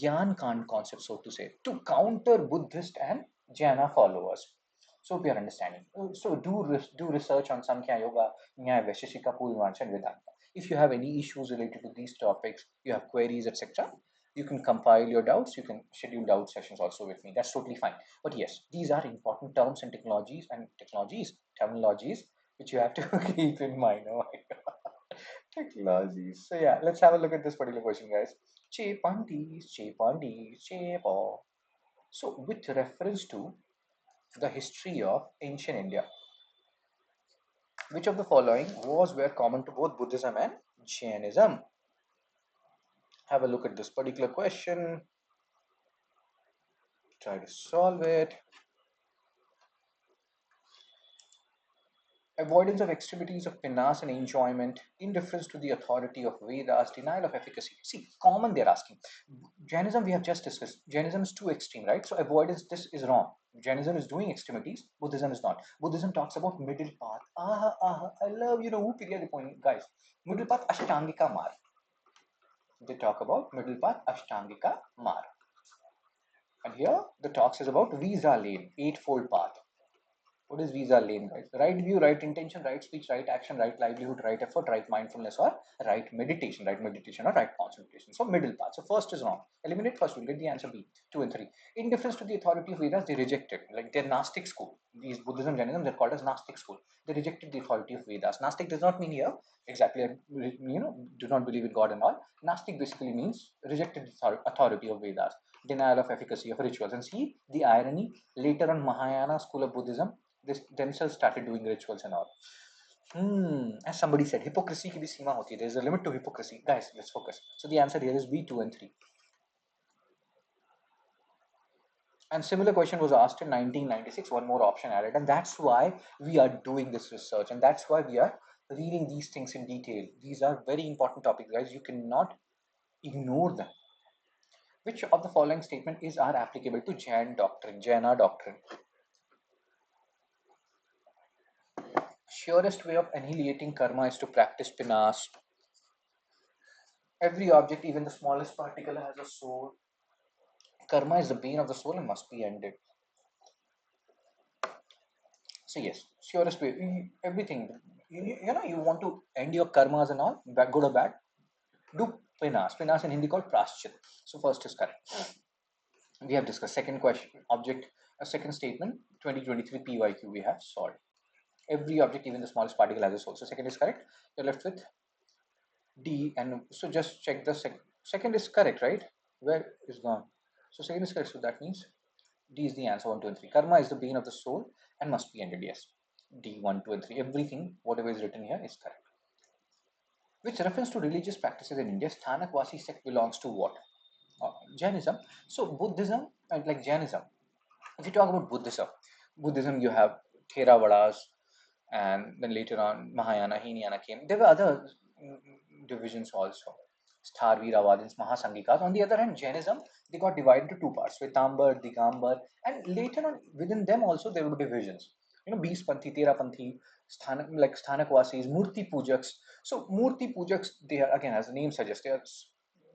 Gyan Kand concept, so to say, to counter Buddhist and Jaina followers. So we are understanding. So do research on Samkhya Yoga, Nyaya Vaisheshika, Purimansha, and Vedanta. If you have any issues related to these topics, you have queries, etc., you can compile your doubts. You can schedule doubt sessions also with me. That's totally fine. But yes, these are important terms and terminologies, which you have to keep in mind. Oh my God. Technologies. So yeah, let's have a look at this particular question, guys. Chepantis, chepantis, chepo. So with reference to the history of ancient India, which of the following were common to both Buddhism and Jainism? Have a look at this particular question. Try to solve it. Avoidance of extremities of penance and enjoyment, indifference to the authority of Vedas, denial of efficacy. See, common they're asking. Jainism we have just discussed. Jainism is too extreme, right? So avoidance, this is wrong. Jainism is doing extremities, Buddhism is not. Buddhism talks about middle path. I love, who clear the point, guys. Middle path, Ashtangika Mar. They talk about middle path, Ashtangika Mar. And here the talks is about Visa Lane, eightfold path. What is visa lane, guys? Right view, right intention, right speech, right action, right livelihood, right effort, right mindfulness, or right meditation, or right concentration. So middle path. So first is wrong. Eliminate first, we'll get the answer B, 2 and 3. Indifference to the authority of Vedas, they rejected. Like they're Gnostic school. These Buddhism, Jainism, they're called as Gnostic school. They rejected the authority of Vedas. Gnostic does not mean here exactly, do not believe in God and all. Gnostic basically means rejected the authority of Vedas, denial of efficacy of rituals. And see the irony, later on Mahayana school of Buddhism, they themselves started doing rituals and all. As somebody said, hypocrisy ki bhi seema hoti hai. There is a limit to hypocrisy. Guys, let's focus. So the answer here is B, 2 and 3. And similar question was asked in 1996, one more option added. And that's why we are doing this research. And that's why we are reading these things in detail. These are very important topics, guys. You cannot ignore them. Which of the following statement is are applicable to Jaina doctrine? Surest way of annihilating karma is to practice pinas. Every object, even the smallest particle, has a soul. Karma is the bane of the soul and must be ended. So yes, surest way. Everything. You want to end your karmas and all, good or bad. Do pinas. Pinas in Hindi called praschit. So first is correct. We have discussed. Second question, object, a second statement, 2023 PYQ we have solved. Every object, even the smallest particle, has a soul. So second is correct. You're left with D, and so just check the second is correct, right? Where is gone? So second is correct. So that means D is the answer. 1, 2, and 3. Karma is the bane of the soul and must be ended. Yes. D 1, 2, and 3. Everything, whatever is written here, is correct. With reference to religious practices in India, Sthanakvasi sect belongs to what? Jainism. So Buddhism and like Jainism. If you talk about Buddhism you have Theravadas, and then later on Mahayana, Hinayana came. There were other divisions also. Stharviravadins, Mahasangikas. On the other hand, Jainism, they got divided into two parts, Svetambar, Digambar, and later on within them also there were divisions. Bispanthi, Terapanthi, like Sthanakvasis, Murti Pujaks. So Murti Pujaks, they are, again, as the name suggests, they are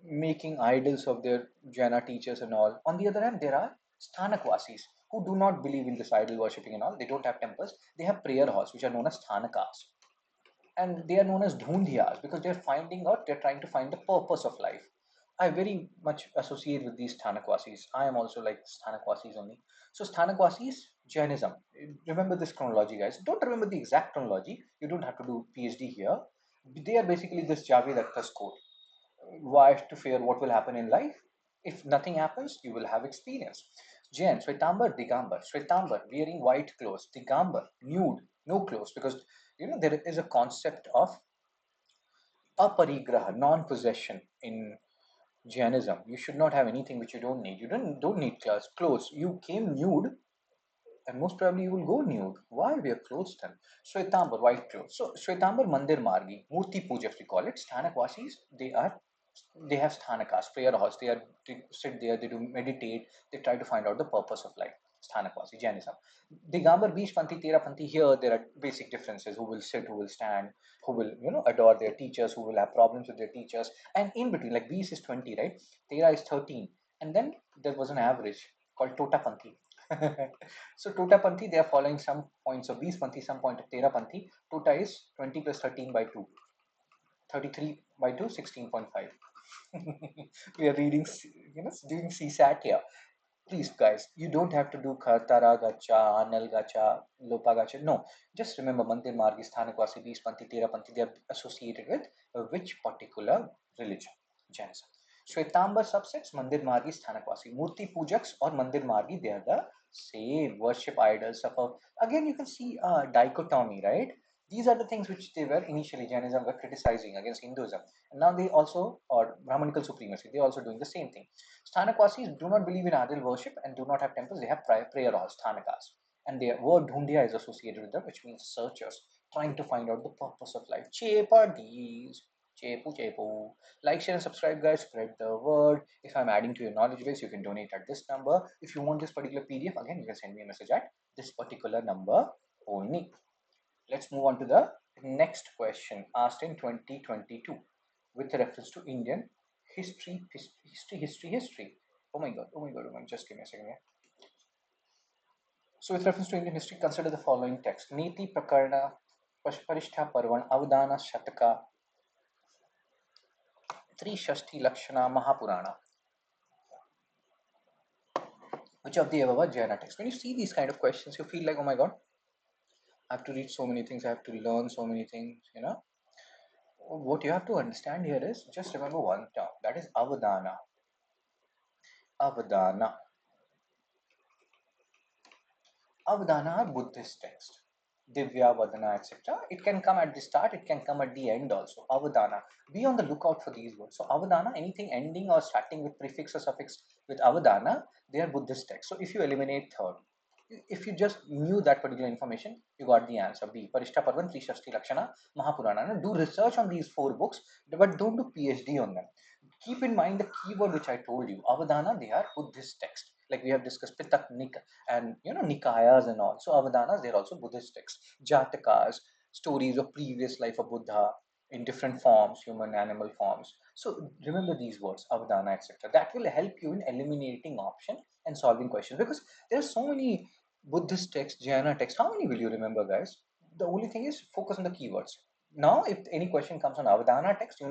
making idols of their Jaina teachers and all. On the other hand, there are Sthanakvasis who do not believe in this idol worshipping and all. They don't have temples. They have prayer halls, which are known as Sthanakas. And they are known as Dhundhiyas because they're trying to find the purpose of life. I very much associate with these Sthanakvasis. I am also like Sthanakvasis only. So Sthanakvasis, Jainism. Remember this chronology, guys. Don't remember the exact chronology. You don't have to do PhD here. They are basically this Javed Akhtar's quote. Why to fear what will happen in life? If nothing happens, you will have experience. Jain, Shwetambar, Digambar. Shwetambar, wearing white clothes. Digambar, nude, no clothes, because there is a concept of aparigraha, non-possession in Jainism. You should not have anything which you don't need. You don't need clothes. You came nude, and most probably you will go nude. Why wear clothes then? Shwetambar, white clothes. So Shwetambar Mandir Margi, Murti Puja, if we call it, Sthanakvasis, they have sthanakas, prayer halls. They sit there, they do meditate, they try to find out the purpose of life. Sthanakvasi, Jainism. Digambar, Bishpanthi, Terapanthi, here there are basic differences. Who will sit, who will stand, who will adore their teachers, who will have problems with their teachers, and in between, like Bish is 20, right? Tera is 13, and then there was an average called Totapanthi. So Totapanthi, they are following some points of Bishpanthi, some point of Terapanthi. Tota is 20 plus 13 by 2. 33 by 2, 16.5. We are reading, doing CSAT here. Please, guys, you don't have to do Khartara Gacha, Anal Gacha, Lopa Gacha. No, just remember Mandir Margi, Sthanakvasi, Bishpanthi, Terapanthi, they are associated with which particular religion? Jainism. Shwetambar subsets, Mandir Margi, Sthanakvasi. Murti Pujaks or Mandir Margi, they are the same. Worship idols. Again, you can see a dichotomy, right? These are the things which they were initially Jainism were criticizing against Hinduism. And now they also, or Brahmanical supremacy, they're also doing the same thing. Sthanakvasis do not believe in idol worship and do not have temples. They have prayer halls, sthanakas. And their word dhundiya is associated with them, which means searchers trying to find out the purpose of life. Chepadis. Chepu chepu. Like, share, and subscribe, guys. Spread the word. If I'm adding to your knowledge base, you can donate at this number. If you want this particular PDF, again, you can send me a message at this particular number only. Let's move on to the next question asked in 2022 with reference to Indian history. Oh my god, just give me a second here. So with reference to Indian history, consider the following text. Niti Prakarna Parishtha Parvan Avdana Shataka Trishashti Lakshana Mahapurana. Which of the above are Jaina texts? When you see these kind of questions, you feel like, oh my god, I have to read so many things, I have to learn so many things, What you have to understand here is, just remember one term, that is Avadana. Avadana. Avadana are Buddhist text. Divya, Vadana, etc. It can come at the start, it can come at the end also. Avadana. Be on the lookout for these words. So Avadana, anything ending or starting with prefix or suffix with Avadana, they are Buddhist text. So if you eliminate third, If you just knew that particular information, you got the answer. B. Parishta Parvan, Trishashti Lakshana, Mahapurana. Now, do research on these 4 books, but don't do PhD on them. Keep in mind the keyword which I told you. Avadana, they are Buddhist text. Like we have discussed Pitak and Nikayas and all. So Avadanas, they're also Buddhist texts. Jatakas, stories of previous life of Buddha in different forms, human, animal forms. So remember these words, Avadana, etc. That will help you in eliminating option and solving questions, because there are so many Buddhist texts, Jayana texts. How many will you remember, guys? The only thing is focus on the keywords. Now, if any question comes on Avadana text,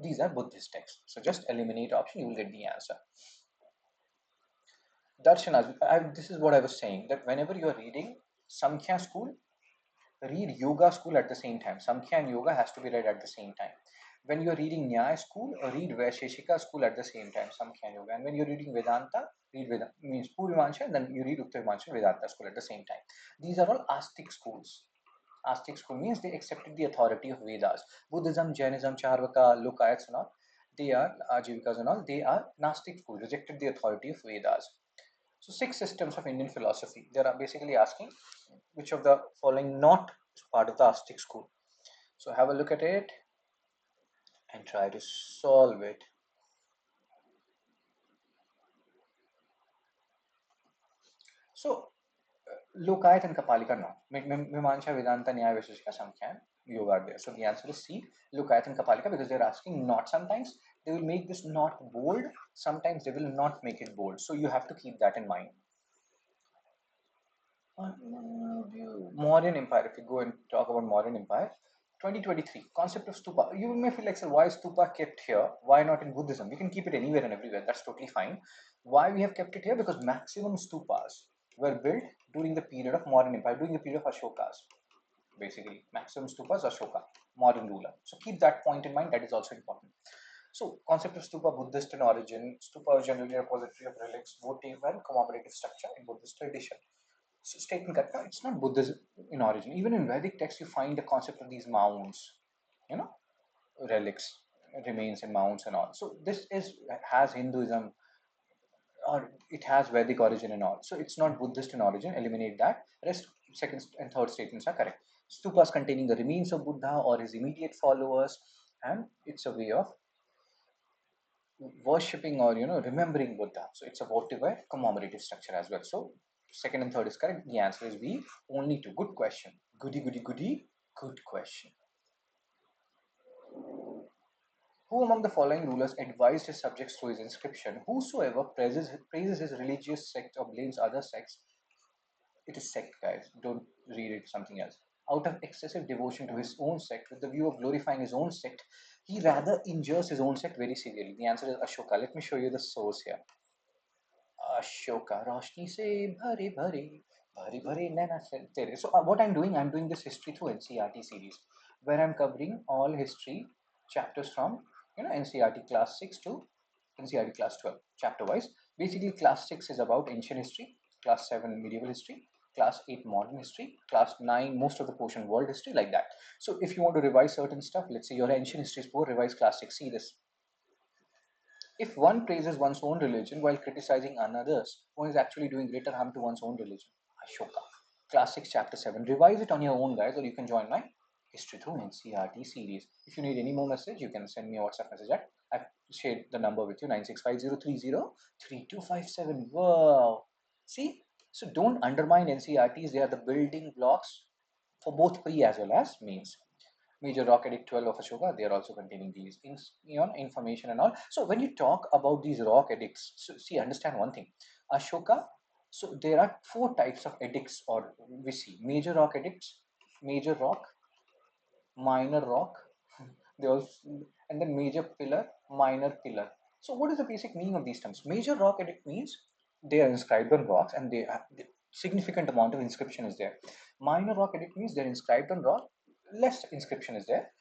these are Buddhist texts. So just eliminate option, you will get the answer. Darshanas, this is what I was saying, that whenever you are reading Samkhya school, read Yoga school at the same time. Samkhya and Yoga has to be read at the same time. When you're reading Nyaya school, read Vaisheshika school at the same time, Samkhya and Yoga. And when you're reading Vedanta, read Vedanta, means Purvimansha, and then you read Uttaravimansha Vedanta school at the same time. These are all Astic schools. Astic school means they accepted the authority of Vedas. Buddhism, Jainism, Charvaka, Lokayats and all, they are Ajivikas and all, they are Gnostic school, rejected the authority of Vedas. So 6 systems of Indian philosophy. They are basically asking which of the following not is part of the Astic school. So have a look at it and try to solve it. So Lokayat and Kapalika, no. Mimamsha, Vedanta, Nyaya, Vaisheshika, Samkhya, Yoga are there. So the answer is C, Lokayat and Kapalika, because they're asking not. Sometimes they will make this not bold, sometimes they will not make it bold. So you have to keep that in mind. Mauryan Empire, if you go and talk about Mauryan Empire, 2023, concept of stupa. You may feel like, sir, why is stupa kept here? Why not in Buddhism? We can keep it anywhere and everywhere. That's totally fine. Why we have kept it here? Because maximum stupas were built during the period of Mauryan Empire, during the period of Ashokas. Basically, maximum stupas, Ashoka, modern ruler. So keep that point in mind. That is also important. So, concept of stupa, Buddhist in origin. Stupa is generally a repository of relics, votive and commemorative structure in Buddhist tradition. So statement correct. No, it's not Buddhism in origin. Even in Vedic texts, you find the concept of these mounds, you know, relics, remains in mounds and all. So this has Hinduism, or it has Vedic origin and all. So it's not Buddhist in origin. Eliminate that. Rest second and third statements are correct. Stupas containing the remains of Buddha or his immediate followers, and it's a way of worshipping or remembering Buddha. So it's a votive commemorative structure as well. So second and third is correct. The answer is B. Only two. Good question. Goody goody goody. Good question. Who among the following rulers advised his subjects through his inscription? Whosoever praises his religious sect or blames other sects, it is sect, guys. Don't read it something else. Out of excessive devotion to his own sect, with the view of glorifying his own sect, he rather injures his own sect very severely. The answer is Ashoka. Let me show you the source here. Ashoka रोशनी से भरे भरे भरे भरे नैना से तेरे. So what I'm doing this history through NCERT series, where I'm covering all history chapters from NCERT class 6 to NCERT class 12 chapter wise. Basically, class 6 is about ancient history, class 7 medieval history, class 8 modern history, class 9 most of the portion world history, like that. So if you want to revise certain stuff, let's say your ancient history is poor, revise class 6. See this. If one praises one's own religion while criticizing another's, one is actually doing greater harm to one's own religion. Ashoka. Classics chapter 7. Revise it on your own, guys, or you can join my History through NCERT series. If you need any more message, you can send me a WhatsApp message at. I've shared the number with you, 9650303257. Wow. See? So don't undermine NCERTs. They are the building blocks for both pre as well as mains. Major rock edict 12 of Ashoka, they are also containing these information and all. So when you talk about these rock edicts, so see, understand one thing. Ashoka, so there are 4 types of edicts, or we see major rock edicts, major rock, minor rock, they also, and then major pillar, minor pillar. So what is the basic meaning of these terms? Major rock edict means they are inscribed on rocks and they have significant amount of inscription is there. Minor rock edict means they're inscribed on rock, less inscription is there.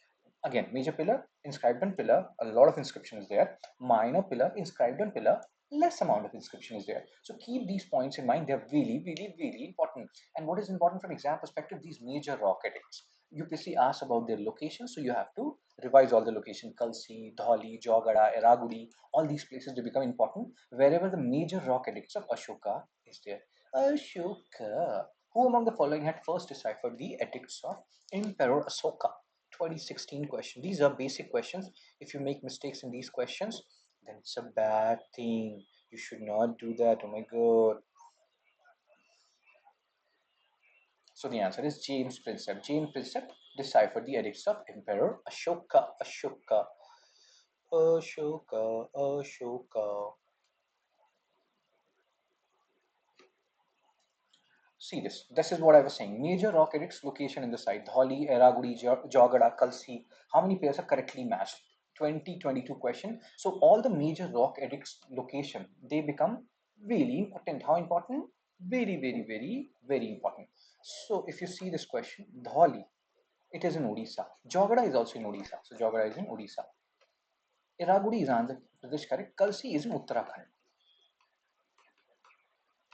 Again, major pillar, inscribed on pillar, a lot of inscription is there. Minor pillar, inscribed on pillar, less amount of inscription is there. So keep these points in mind. They're really, really, really important. And what is important from exam perspective, these major rock edicts. UPSC asks about their location, so you have to revise all the location. Kalsi, Dholi, Jogada, Eragudi, all these places, they become important wherever the major rock edicts of Ashoka is there. Ashoka. Who among the following had first deciphered the edicts of Emperor Ashoka? 2016 question. These are basic questions. If you make mistakes in these questions, then it's a bad thing. You should not do that. Oh my god. So the answer is James Prinsep. James Prinsep deciphered the edicts of Emperor Ashoka. Ashoka. Ashoka. Ashoka. See this. This is what I was saying. Major rock edicts location in the site. Dholi, Eragudi, Jogada, Kalsi. How many pairs are correctly matched? 2022 question. So all the major rock edicts location, they become really important. How important? Very, very, very, very important. So if you see this question, Dholi, it is in Odisha. Jogada is also in Odisha. So Jogada is in Odisha. Eragudi is Andhra Pradesh, correct. Kalsi is in Uttarakhand.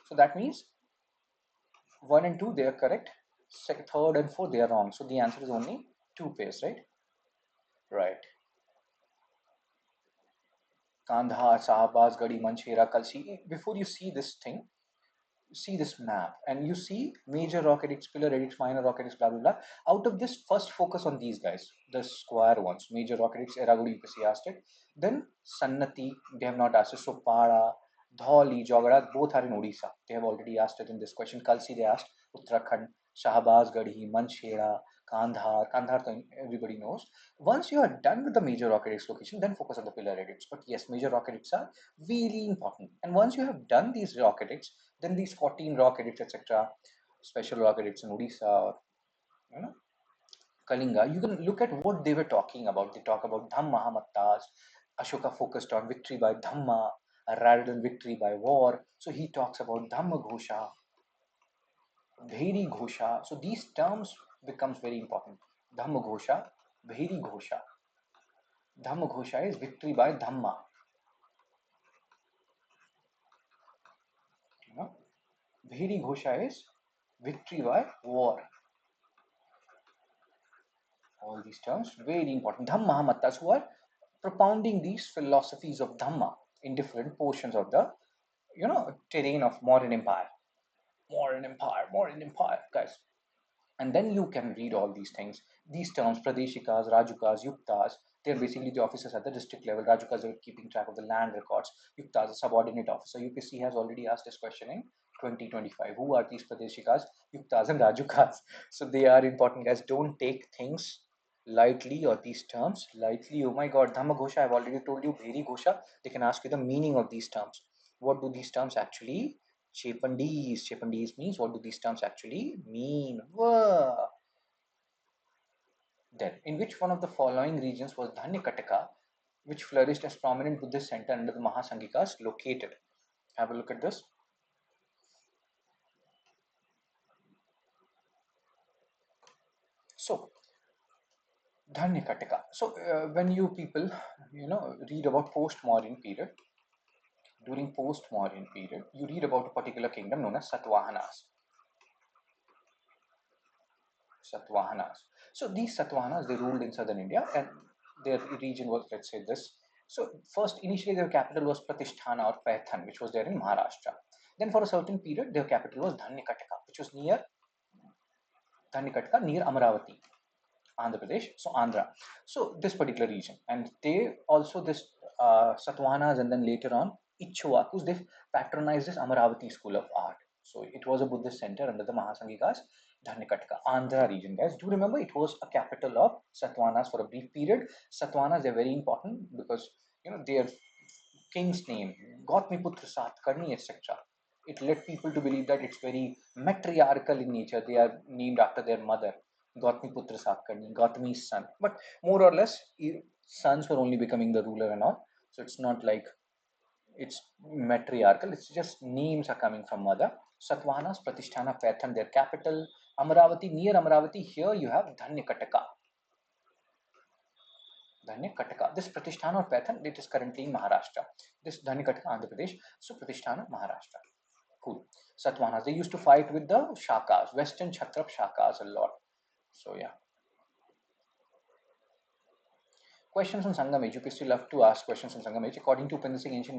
So that means 1 and 2 they are correct. Third and fourth they are wrong. So the answer is only 2 pairs, right? Right. Kandahar, Sahabaz, Gadi, Manchera, Kalsi. Before you see this thing, see this map and you see major rock edicts, pillar edicts, minor rock edicts, blah blah blah. Out of this, first focus on these guys, the square ones. Major rock edicts, Eragudi, UPSC asked it. Then Sannati, they have not asked it. So Para, Dholi, Jogada, both are in Odisha. They have already asked it in this question. Kalsi they asked, Uttarakhand, Shahbaz Garhi, Manchera, Kandhar. Kandhar everybody knows. Once you are done with the major rock edicts location, then focus on the pillar edicts. But yes, major rock edicts are really important. And once you have done these rock edicts, then these 14 rock edicts, etc., special rock edicts in Odisha or you know, Kalinga, you can look at what they were talking about. They talk about Dhamma Hamattas. Ashoka focused on victory by Dhamma rather than victory by war. So he talks about Dhamma Ghosha, Bheri Ghosha. So these terms becomes very important. Dhamma Ghosha, Bheri Ghosha. Dhamma Ghosha is victory by Dhamma. You know, Bheri Ghosha is victory by war. All these terms very important. Dhamma Hamattas, who are propounding these philosophies of Dhamma in different portions of the terrain of modern empire. Modern empire, guys. And then you can read all these things. These terms, Pradeshikas, Rajukas, Yuktas, they're basically the officers at the district level. Rajukas are keeping track of the land records. Yuktas, a subordinate officer. UPSC has already asked this question in 2025. Who are these Pradeshikas, Yuktas, and Rajukas? So they are important, guys. Don't take things lightly or these terms lightly. Oh my god, Dhamma Ghosha, I've already told you, Bheri Ghosha. They can ask you the meaning of these terms. What do these terms actually Chepandis. Chepandis means what do these terms actually mean? Whoa. Then, in which one of the following regions was Dhanyakataka, which flourished as prominent Buddhist center under the Mahasanghikas, located? Have a look at this. So, Dhanyakataka. So, when you people, read about post-Mauryan period, during post-Mauryan period, you read about a particular kingdom known as Satavahanas. Satavahanas. So these Satavahanas, they ruled in southern India and their region was, let's say, this. So first, initially their capital was Pratisthana or Paithan, which was there in Maharashtra. Then for a certain period, their capital was Dhanyakataka, which was near Amravati, Andhra Pradesh, so Andhra. So this particular region, and they also this Satavahanas, and then later on Ichhuakus, they patronized this Amaravati school of art. So it was a Buddhist center under the Mahasanghikas, Dhanyakataka, Andhra region. Guys, do you remember it was a capital of Satavahanas for a brief period? Satavahanas, they're very important because their king's name, Gautamiputra Satkarni, etc. It led people to believe that it's very matriarchal in nature. They are named after their mother, Gautamiputra Satkarni, Gautami's son. But more or less, sons were only becoming the ruler and all. So it's not like it's matriarchal. It's just names are coming from mother. Satavahanas, Pratisthana, Paithan, their capital. Amaravati, near Amaravati, here you have Dhanyakataka. Dhanyakataka. This Pratisthana or Paithan, it is currently in Maharashtra. This Dhanyakataka, Andhra Pradesh. So Pratisthana, Maharashtra. Cool. Satavahanas, they used to fight with the Shakas, Western Kshatrap Shakas a lot. So yeah. Questions on Sangam age. UPSC love to ask questions on Sangam age. According to Upendra Singh Ancient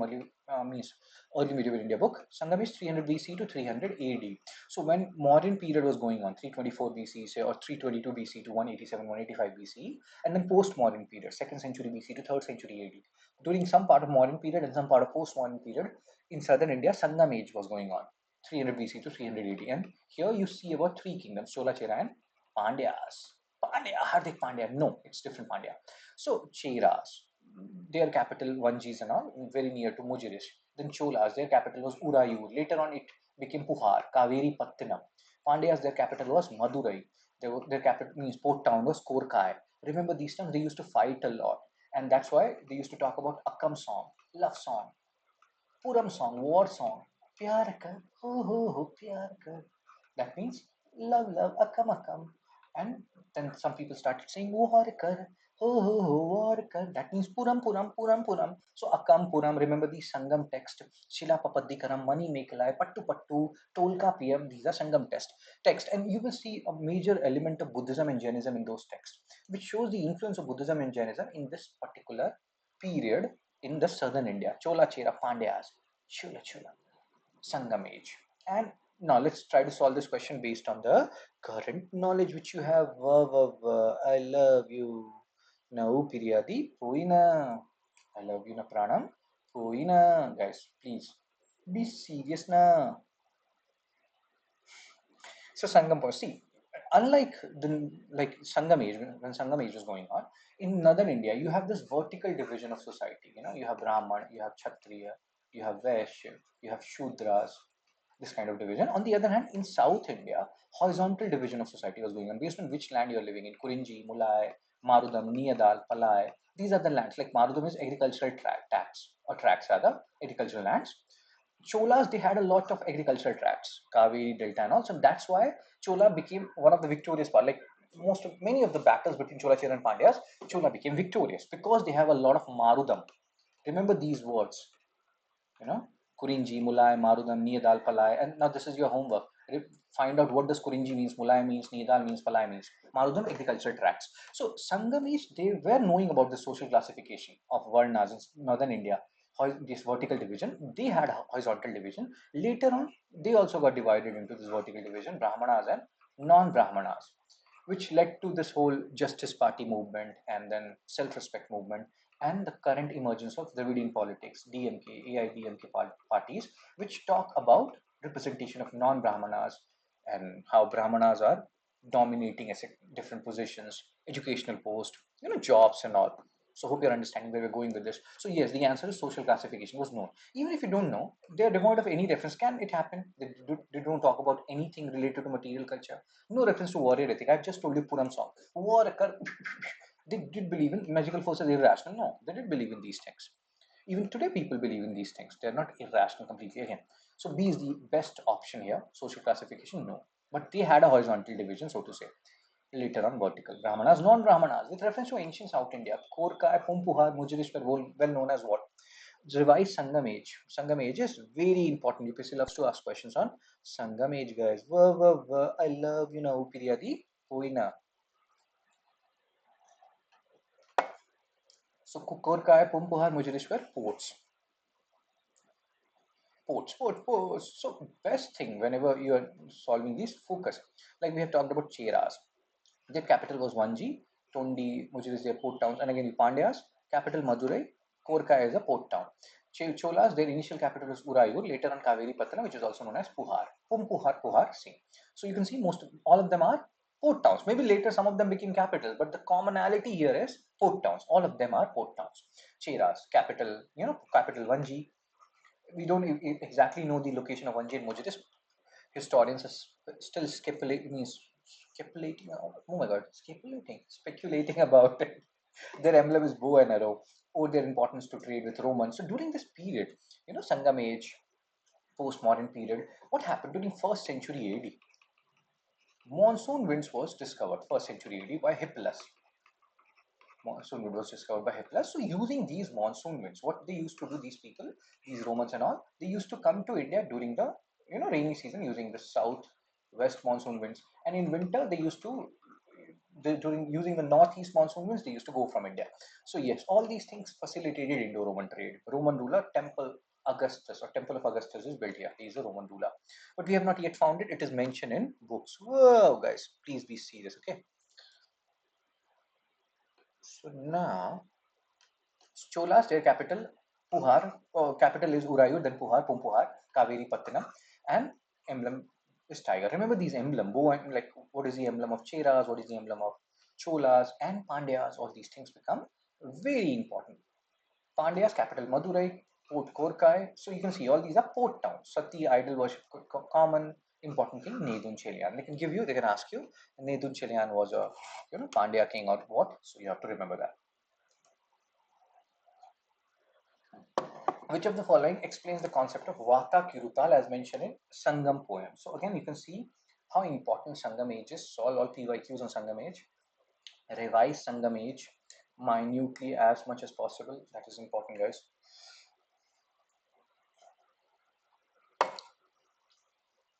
means early medieval India book, Sangam is 300 BC to 300 AD. So when modern period was going on, 324 BC say, or 322 BC to 187, 185 BC, and then post-modern period, 2nd century BC to 3rd century AD. During some part of modern period and some part of post-modern period in southern India, Sangam age was going on, 300 BC to 300 AD. And here you see about three kingdoms, Chola, Chera, and Pandyas. Pandya, Hardik Pandya. No, it's different Pandya. So Cheras, their capital Vanjis and all, very near to Mujiris. Then Cholas, their capital was Urayur. Later on, it became Puhar, Kaveri Pattinam. Pandyas, their capital was Madurai. Their capital means port town was Korkai. Remember these times they used to fight a lot, and that's why they used to talk about Akkam song, love song, Puram song, war song. Pyar kar, ho, pyar kar. That means love, love, akam, akam. And then some people started saying war kar, ho, war kar. That means Puram, Puram, Puram, Puram. So akam, Puram, remember the Sangam text. Shila Papadikaram, Mani Mekalai, Pattu Pattu, Tolka PM. These are Sangam text. And you will see a major element of Buddhism and Jainism in those texts, which shows the influence of Buddhism and Jainism in this particular period in the southern India, Chola Chera Pandyas, Chula Chula, Sangam age. And now let's try to solve this question based on the current knowledge which you have. I love you. Now, Piriyadi, Poina. I love you, na Pranam. Poina. Guys, please be serious na. So Sangam point. See, unlike the Sangam age, when Sangam age was going on, in northern India, you have this vertical division of society. You know, you have Brahman, you have Kshatriya, you have Vaishya, you have Shudras, this kind of division. On the other hand, in South India, horizontal division of society was going on based on which land you're living in. Kurinji, Mulai, Marudam, Niyadal, Palai. These are the lands. Like Marudam is agricultural tracts rather, agricultural lands. Cholas, they had a lot of agricultural tracts, Kaveri Delta and all. So that's why Chola became one of the victorious part. Like many of the battles between Chola Chera and Pandyas, Chola became victorious because they have a lot of Marudam. Remember these words, you know, Kurinji, Mulai, Marudam, Niyadal, Palai. And now this is your homework. Find out what does Kurinji means, Mulai means, Niyadal means, Palai means. Marudam, agricultural tracts. So Sangamish, they were knowing about the social classification of Varnas in northern India. This vertical division, they had a horizontal division. Later on, they also got divided into this vertical division, Brahmanas and non-Brahmanas, which led to this whole Justice Party movement and then self-respect movement and the current emergence of Dravidian politics, DMK, AIDMK parties, which talk about representation of non-Brahmanas and how Brahmanas are dominating different positions, educational posts, jobs and all. So hope you're understanding where we're going with this. So yes, the answer is social classification was known. Even if you don't know, they are devoid of any reference. Can it happen? They don't talk about anything related to material culture. No reference to warrior ethic. I've just told you Puram song. War, they did believe in magical forces irrational. No, they did believe in these things. Even today, people believe in these things. They're not irrational completely again. So B is the best option here. Social classification, no. But they had a horizontal division, so to say. Later on, vertical. Brahmanas, non-Brahmanas. With reference to ancient South India, Korkai, Pumpuhar, Mujiris were well known as what? Revised Sangam age. Sangam age is very important. UPSC loves to ask questions on Sangam age, guys. I love you know Piriyadi. Poina. So Korkai, Pumpuhar, Mujiris were ports. Ports. So best thing whenever you are solving these, focus. Like we have talked about Cheras. Their capital was Vanji, Tondi, Mujiris, their port towns, and again the Pandyas, capital Madurai, Korka is a port town. Cholas, their initial capital was Urayur, later on Kaveri Patana, which is also known as Puhar. Puhar, same. So you can see all of them are port towns. Maybe later some of them became capitals, but the commonality here is port towns. All of them are port towns. Cheras, capital Vanji. We don't exactly know the location of Vanji and Mujiris. Historians are still speculating. Oh my god, speculating about it. Their emblem is bow and arrow, or their importance to trade with Romans. So during this period, Sangam age, postmodern period, what happened during first century AD? Monsoon winds was discovered first century AD by Hippalus. Monsoon wind was discovered by Hippalus. So using these monsoon winds, what they used to do, these people, these Romans and all, they used to come to India during the rainy season using the south west monsoon winds, and in winter they used to during using the northeast monsoon winds, they used to go from India. So yes, all these things facilitated Indo-Roman trade. Roman ruler Temple Augustus or Temple of Augustus is built here. He is a Roman ruler, but we have not yet found it. It is mentioned in books. Whoa, guys, please be serious, okay? So now Cholas, their capital, Puhar, capital is Urayu, then Puhar, Pumpuhar, Kaveri Pattinam, and emblem is tiger. Remember these emblem, like what is the emblem of Cheras, what is the emblem of Cholas and Pandyas, all these things become very important. Pandya's capital Madurai, Port Korkai. So you can see all these are port towns. Sati, idol worship, common important thing, Nedun Chelian. They can give you, they can ask you, Nedun Chelian was a Pandya king or what. So you have to remember that. Which of the following explains the concept of Vata Kirutal as mentioned in Sangam poem? So again, you can see how important Sangam age is. Solve all PYQs on Sangam age. Revise Sangam age minutely as much as possible. That is important, guys.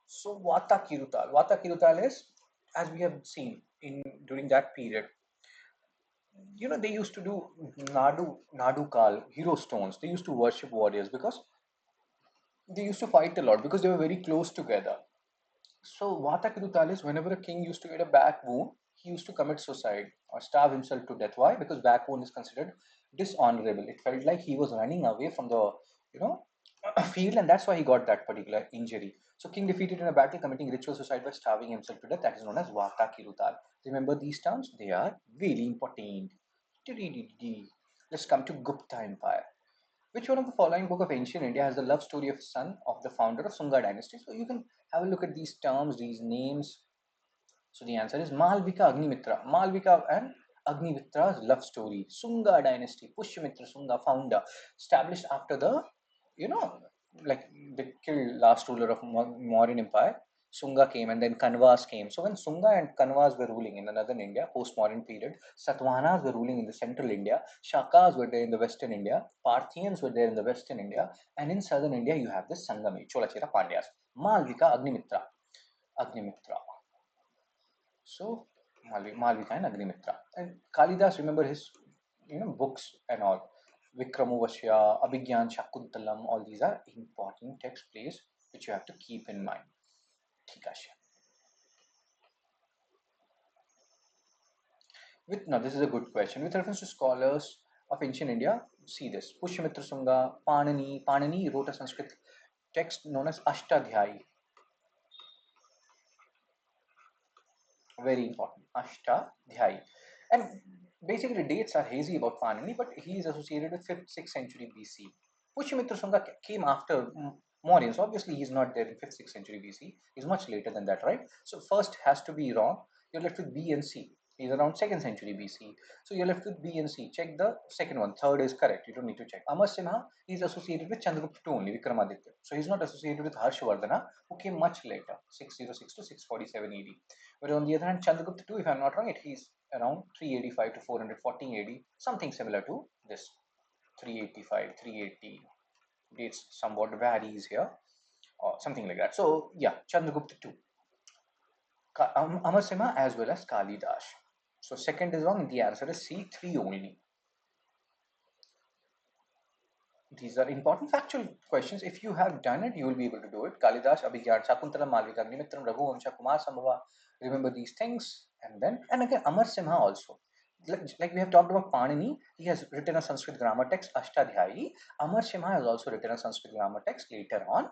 So Vata Kirutal. Vata Kirutal is, as we have seen in during that period, they used to do Nadu Kal, hero stones. They used to worship warriors because they used to fight a lot because they were very close together. So Vata Kirutalis, whenever a king used to get a back wound, he used to commit suicide or starve himself to death. Why? Because back wound is considered dishonorable. It felt like he was running away from the, field, and that's why he got that particular injury. So king defeated in a battle, committing ritual suicide by starving himself to death. That is known as Vata Kirutal. Remember these terms? They are really important. Let's come to Gupta Empire. Which one of the following book of ancient India has the love story of son of the founder of Sunga dynasty? So you can have a look at these terms, these names. So the answer is Malvika Agnimitra. Malvika and Agnimitra's love story. Sunga dynasty, Pushyamitra Sunga founder, established after the, you know, like they killed last ruler of Mauryan Empire. Sunga came and then Kanvas came. So when Sunga and Kanvas were ruling in the northern India, post-modern period, Satavahanas were ruling in the central India, Shakas were there in the western India, Parthians were there in the western India, and in southern India you have the Sangami, Cholachera Pandyas, Malvika Agnimitra. Agnimitra. So Malvika and Agnimitra. And Kalidas, remember his books and all. Vikramavashya, Abhigyan, Shakuntalam, all these are important text plays which you have to keep in mind. Now this is a good question. With reference to scholars of ancient India, see this. Pushyamitra Sunga, Panini wrote a Sanskrit text known as Ashtadhyayi. Very important. Ashtadhyayi. And basically dates are hazy about Panini, but he is associated with 5th, 6th century BC. Pushyamitra Sunga came after Mauryans. Obviously, he's not there in 5th, 6th century BC. He's much later than that, right? So first has to be wrong. You're left with B and C. He's around 2nd century BC. So you're left with B and C. Check the second one. Third is correct. You don't need to check. Amar Sinha is associated with Chandragupta II only, Vikramaditya. So he's not associated with Harshvardhana, who came much later, 606 to 647 AD. But on the other hand, Chandragupta II, if I'm not wrong, he's around 385 to 414 AD, something similar to this. 385, 380 dates somewhat varies here, or something like that. So yeah, Chandragupta II. Amar Simha as well as Kalidas. So second is wrong. The answer is C, 3 only. These are important factual questions. If you have done it, you will be able to do it. Kalidas, Abhigyan, Shakuntalam, Malvika, Nimitram, Raghuvansha, Kumar Sambhava. Remember these things. And again, Amar Simha also. Like we have talked about Panini, he has written a Sanskrit grammar text, Ashtadhyayi. Amar Simha has also written a Sanskrit grammar text later on,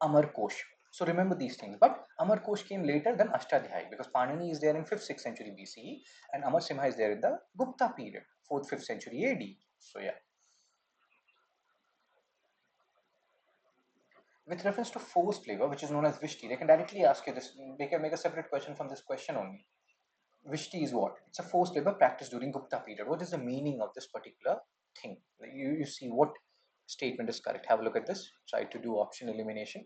Amar Kosh. So remember these things. But Amar Kosh came later than Ashtadhyayi because Panini is there in 5th, 6th century BCE and Amar Simha is there in the Gupta period, 4th, 5th century AD. So yeah. With reference to forced labor, which is known as Vishti, they can directly ask you this. They can make a separate question from this question only. Vishti is what? It's a forced labor practiced during Gupta period. What is the meaning of this particular thing? You see what statement is correct. Have a look at this. Try to do option elimination.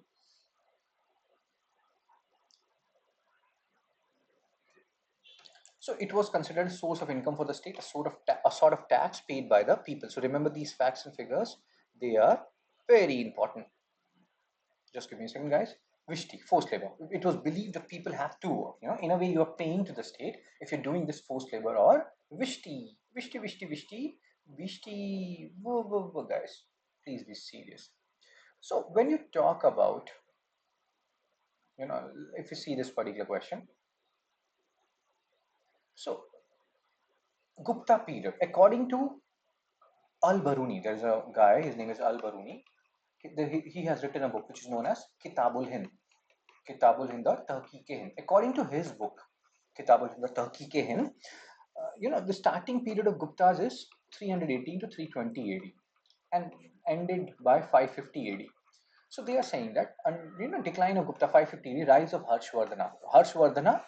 So it was considered a source of income for the state, a sort of tax paid by the people. So remember these facts and figures. They are very important. Just give me a second, guys. Vishti, forced labor. It was believed that people have to work. In a way, you are paying to the state if you're doing this forced labor, or Vishti, Vishti, Vishti, Vishti, Vishti. Whoa, whoa, whoa, guys, please be serious. So when you talk about, if you see this particular question, so Gupta period, according to Al-Baruni, there's a guy, his name is Al-Baruni. He has written a book which is known as Kitabul Hind. Kitabul Hind or Tahqiq-e-Hind. According to his book, Kitabul Hind or Tahqiq-e-Hind, the starting period of Guptas is 318 to 320 AD and ended by 550 AD. So they are saying that, decline of Gupta 550 AD, rise of Harshvardhana. Harshvardhana,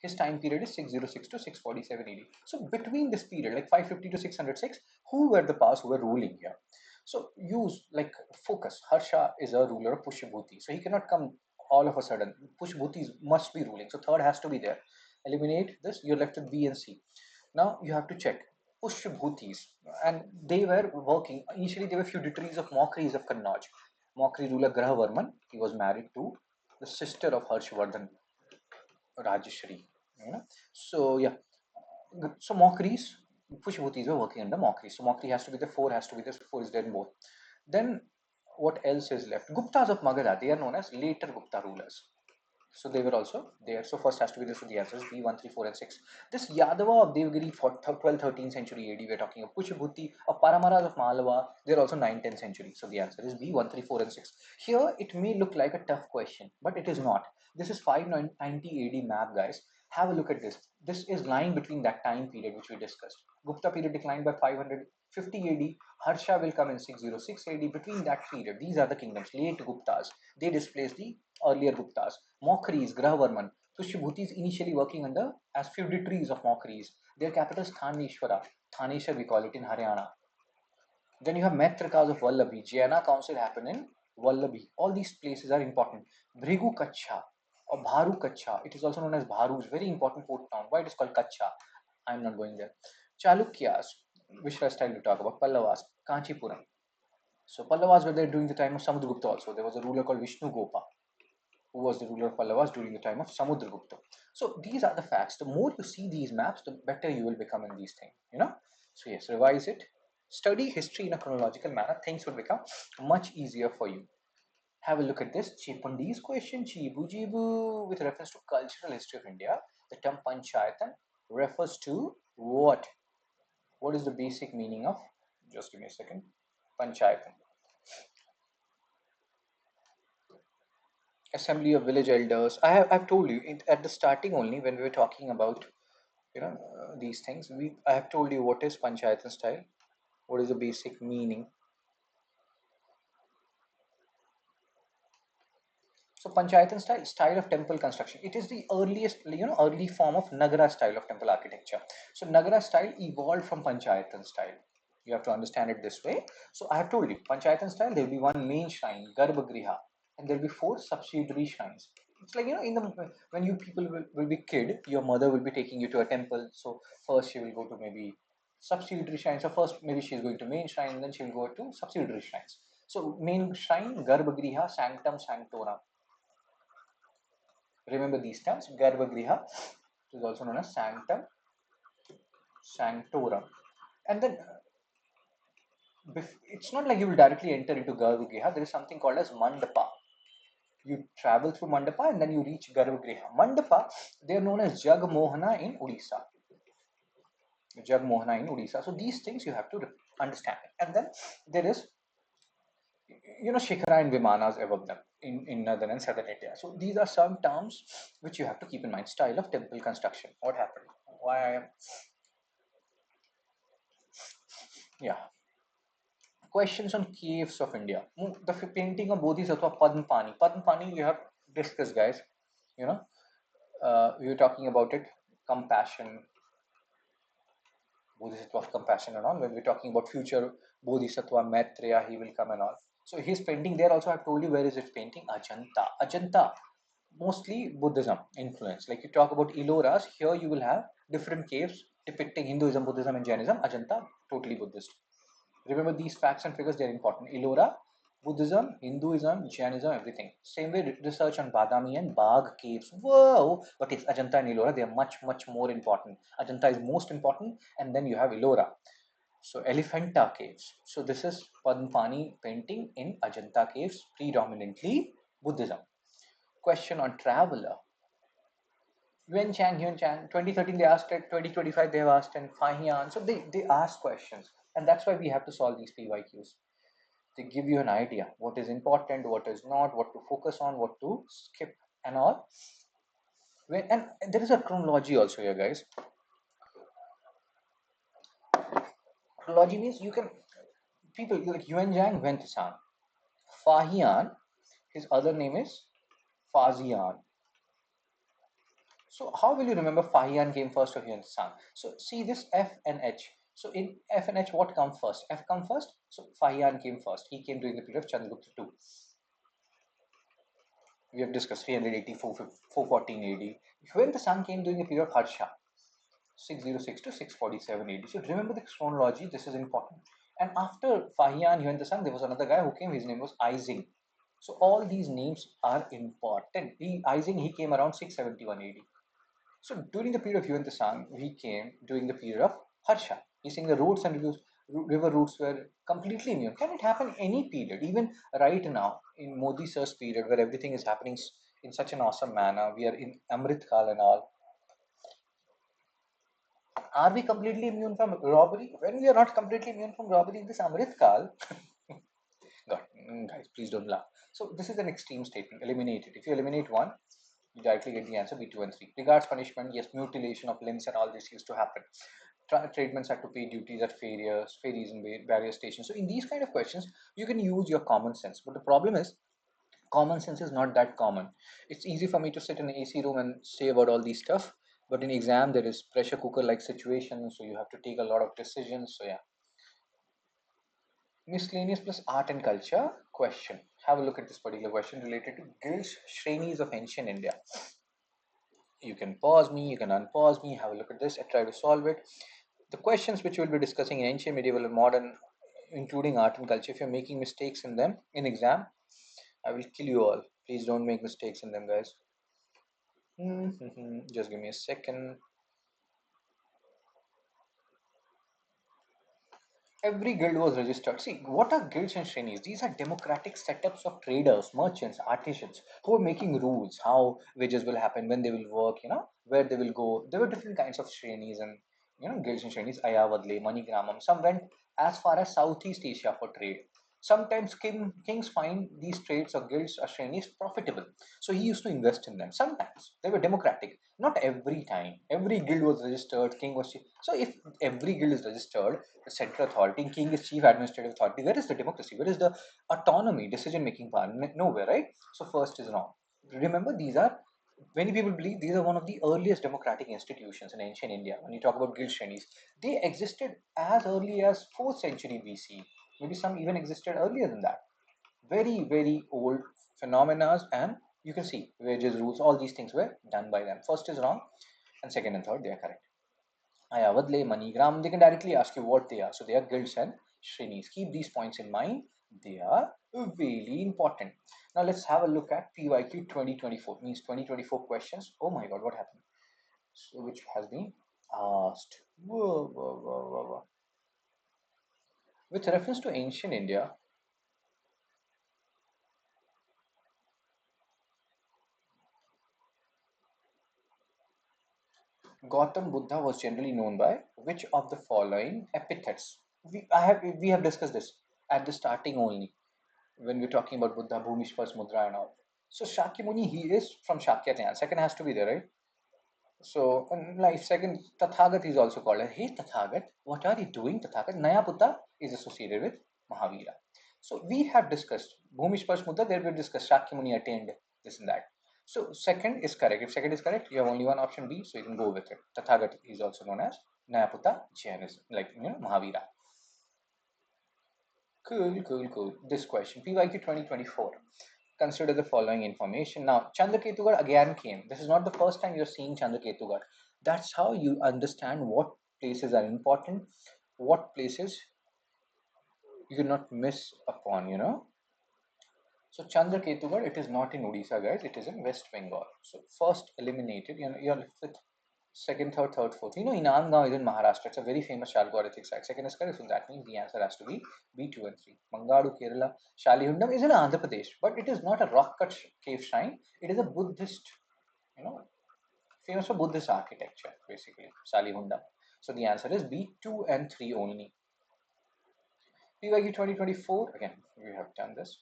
his time period is 606 to 647 AD. So between this period, like 550 to 606, who were the powers who were ruling here? So use like focus. Harsha is a ruler of Pushyabhuti, so he cannot come all of a sudden. Pushyabhutis must be ruling, so third has to be there. Eliminate this, you're left with B and C. Now you have to check Pushyabhutis, and they were working. Initially, they were feudatories of Mokris of Kannauj. Mokri ruler Grahavarman, he was married to the sister of Harshvardhan, Rajeshri. So yeah, so Mokris, Pushbhutis were working under Mokri. So Mokri has to be the four, has to be the four is there in both. Then what else is left? Guptas of Magadha, they are known as later Gupta rulers. So they were also there. So first has to be this. So the answer is B, 1, 3, 4, and 6. This Yadava of Devgiri for 12th, 13th century AD, we're talking of Pushbhuti, of Paramaras of Malwa, they're also 9th, 10th century. So the answer is B, 1, 3, 4, and 6. Here it may look like a tough question, but it is not. This is 590 AD map, guys. Have a look at this. This is lying between that time period which we discussed. Gupta period declined by 550 AD. Harsha will come in 606 AD. Between that period, these are the kingdoms, late Guptas. They displaced the earlier Guptas. Mokris, Grahavarman. So Shubhutis initially working under as feudatories of Mokris. Their capital is Thaneshwara. Thaneshwar we call it in Haryana. Then you have Maitrakas of Vallabhi. Jaina Council happened in Vallabhi. All these places are important. Bhrigu Kacha or Bharu Kacha. It is also known as Bharu. Very important port town. Why it is called Kacha? I am not going there. Chalukyas. Which style we talk about? Pallavas. Kanchipuram. So Pallavas were there during the time of Samudragupta also. There was a ruler called Vishnu Gopa, who was the ruler of Pallavas during the time of Samudragupta. So these are the facts. The more you see these maps, the better you will become in these things. So yes, revise it. Study history in a chronological manner. Things will become much easier for you. Have a look at this. Chipandi's question, Chibu Jibu, with reference to cultural history of India. The term Panchayatan refers to what? What is the basic meaning of? Just give me a second. Panchayatan. Assembly of village elders. I've told you at the starting only when we were talking about these things. I have told you what is panchayatan style, what is the basic meaning. So panchayatan style of temple construction. It is the earliest early form of Nagara style of temple architecture. So Nagara style evolved from panchayatan style. You have to understand it this way. So I have told you panchayatan style there will be one main shrine, Garbhagriha, and there will be 4 subsidiary shrines. It's like when you people will be kid, your mother will be taking you to a temple. So first she will go to maybe subsidiary shrines. So first maybe she's going to main shrine, and then she'll go to subsidiary shrines. So main shrine, Garbhagriha, Sanctum Sanctorum. Remember these terms. Garbhagriha is also known as Sanctum Sanctorum. And then it's not like you will directly enter into Garbhagriha. There is something called as Mandapa. You travel through Mandapa and then you reach Garbhagriha. Mandapa, they are known as Jagmohana in Odisha. Jagmohana in Odisha. So these things you have to understand. And then there is, Shikhara and Vimanas above them in northern and southern India. So these are some terms which you have to keep in mind. Style of temple construction. What happened? Why I am. Yeah. Questions on caves of India. The painting of Bodhisattva Padmpani. Padmpani you have discussed, guys. We were talking about it. Compassion. Bodhisattva of compassion and all. When we're talking about future Bodhisattva Maitreya, he will come and all. So his painting there also I've told you where is it painting? Ajanta. Ajanta, mostly Buddhism influence. Like you talk about Eloras, here you will have different caves depicting Hinduism, Buddhism, and Jainism. Ajanta, totally Buddhist. Remember these facts and figures, they're important. Ellora, Buddhism, Hinduism, Jainism, everything. Same way, research on Badami and Bagh caves. Whoa! But it's Ajanta and Ellora, they are much, much more important. Ajanta is most important, and then you have Ellora. So, Elephanta caves. So, this is Padmapani painting in Ajanta caves, predominantly Buddhism. Question on traveler. Yuan Chang, Yuan Chang, 2013 they asked it, 2025 they have asked, and Fahian. So, they ask questions. And that's why we have to solve these PYQs. They give you an idea what is important, what is not, what to focus on, what to skip, and all. And there is a chronology also here, guys. Chronology means you can people like Yuan Zhang went to San. Fahian, his other name is Fazian. So how will you remember Fahian came first or Yuan San? So see this F and H. So in F and H, what comes first? F come first. So Fahian came first. He came during the period of Chandragupta II. We have discussed 384, 414 AD. When the sun came during the period of Harsha, 606 to 647 AD. So remember the chronology, this is important. And after Fahian Yuan the Sun, there was another guy who came, his name was Ising. So all these names are important. Ising, he came around 671 AD. So during the period of Yuan the Sun, he came during the period of Harsha. He's saying the roads and river routes were completely immune. Can it happen any period, even right now in Modi sir's period where everything is happening in such an awesome manner? We are in Amrit Kal and all. Are we completely immune from robbery? When we are not completely immune from robbery in this Amrit Kal, God, guys, please don't laugh. So this is an extreme statement. Eliminate it. If you eliminate one, you directly get the answer B2 and 3. Regards punishment, yes, mutilation of limbs and all this used to happen. Tradesmen had to pay duties at ferries and various stations. So in these kind of questions, you can use your common sense. But the problem is, common sense is not that common. It's easy for me to sit in an AC room and say about all these stuff. But in exam, there is pressure cooker like situation, so you have to take a lot of decisions. So yeah, miscellaneous plus art and culture question. Have a look at this particular question related to guilds, shrenis of ancient India. You can pause me, you can unpause me, have a look at this and try to solve it. The questions which we'll be discussing in ancient, medieval, and modern, including art and culture, if you're making mistakes in them in exam, I will kill you all. Please don't make mistakes in them, guys. Just give me a second. Every guild was registered. See, what are guilds and shrenis? These are democratic setups of traders, merchants, artisans who are making rules, how wages will happen, when they will work, where they will go. There were different kinds of shrenis and guilds and shrenis, Ayavadle, Manigramam. Some went as far as Southeast Asia for trade. Sometimes kings find these trades or guilds or shrenis profitable. So he used to invest in them. Sometimes they were democratic. Not every time. Every guild was registered, king was chief. So if every guild is registered, the central authority, king is chief administrative authority, where is the democracy? Where is the autonomy, decision making power? Nowhere, right? So first is wrong. Remember, these are many people believe these are one of the earliest democratic institutions in ancient India. When you talk about guild shrenis, they existed as early as 4th century BC. Maybe some even existed earlier than that. Very, very old phenomena, and you can see wages, rules, all these things were done by them. First is wrong, and second and third, they are correct. Ayavadle, Manigram, they can directly ask you what they are. So they are guilds and shrenis. Keep these points in mind. They are really important. Now let's have a look at PYQ 2024. Means 2024 questions. Oh my God, what happened? So which has been asked. Whoa, whoa, whoa, whoa, whoa. With reference to ancient India, Gautam Buddha was generally known by which of the following epithets? We have discussed this at the starting only when we're talking about Buddha, Bhumishwas Mudra and all. So Shakyamuni, he is from Shakyatyan. Second has to be there, right? So, and like second, Tathagat is also called. Hey Tathagat, what are you doing, Tathagat? Nayaputta is associated with Mahavira. So we have discussed Bhumishwas Mudra, there we discussed Shakyamuni attained this and that. So second is correct. If second is correct, you have only one option B, so you can go with it. Tathagat is also known as Nayaputta Jainism, like Mahavira. Cool, cool, cool. This question, PYQ 2024. Consider the following information. Now, Chandraketugarh again came. This is not the first time you're seeing Chandraketugarh. That's how you understand what places are important, what places you cannot miss upon, So Chandraketugarh, it is not in Odisha, guys. It is in West Bengal. So first eliminated. You're left with second, third, fourth. Inamgaon is in Maharashtra. It's a very famous algorithmic site. Second is correct, so that means the answer has to be B, 2 and 3. Mangadu, Kerala, Shalihundam is in Andhra Pradesh, but it is not a rock cut cave shrine. It is a Buddhist, you know, famous for Buddhist architecture, basically, Salihundam. So the answer is B, 2 and 3 only. PYQ 2024, again, we have done this.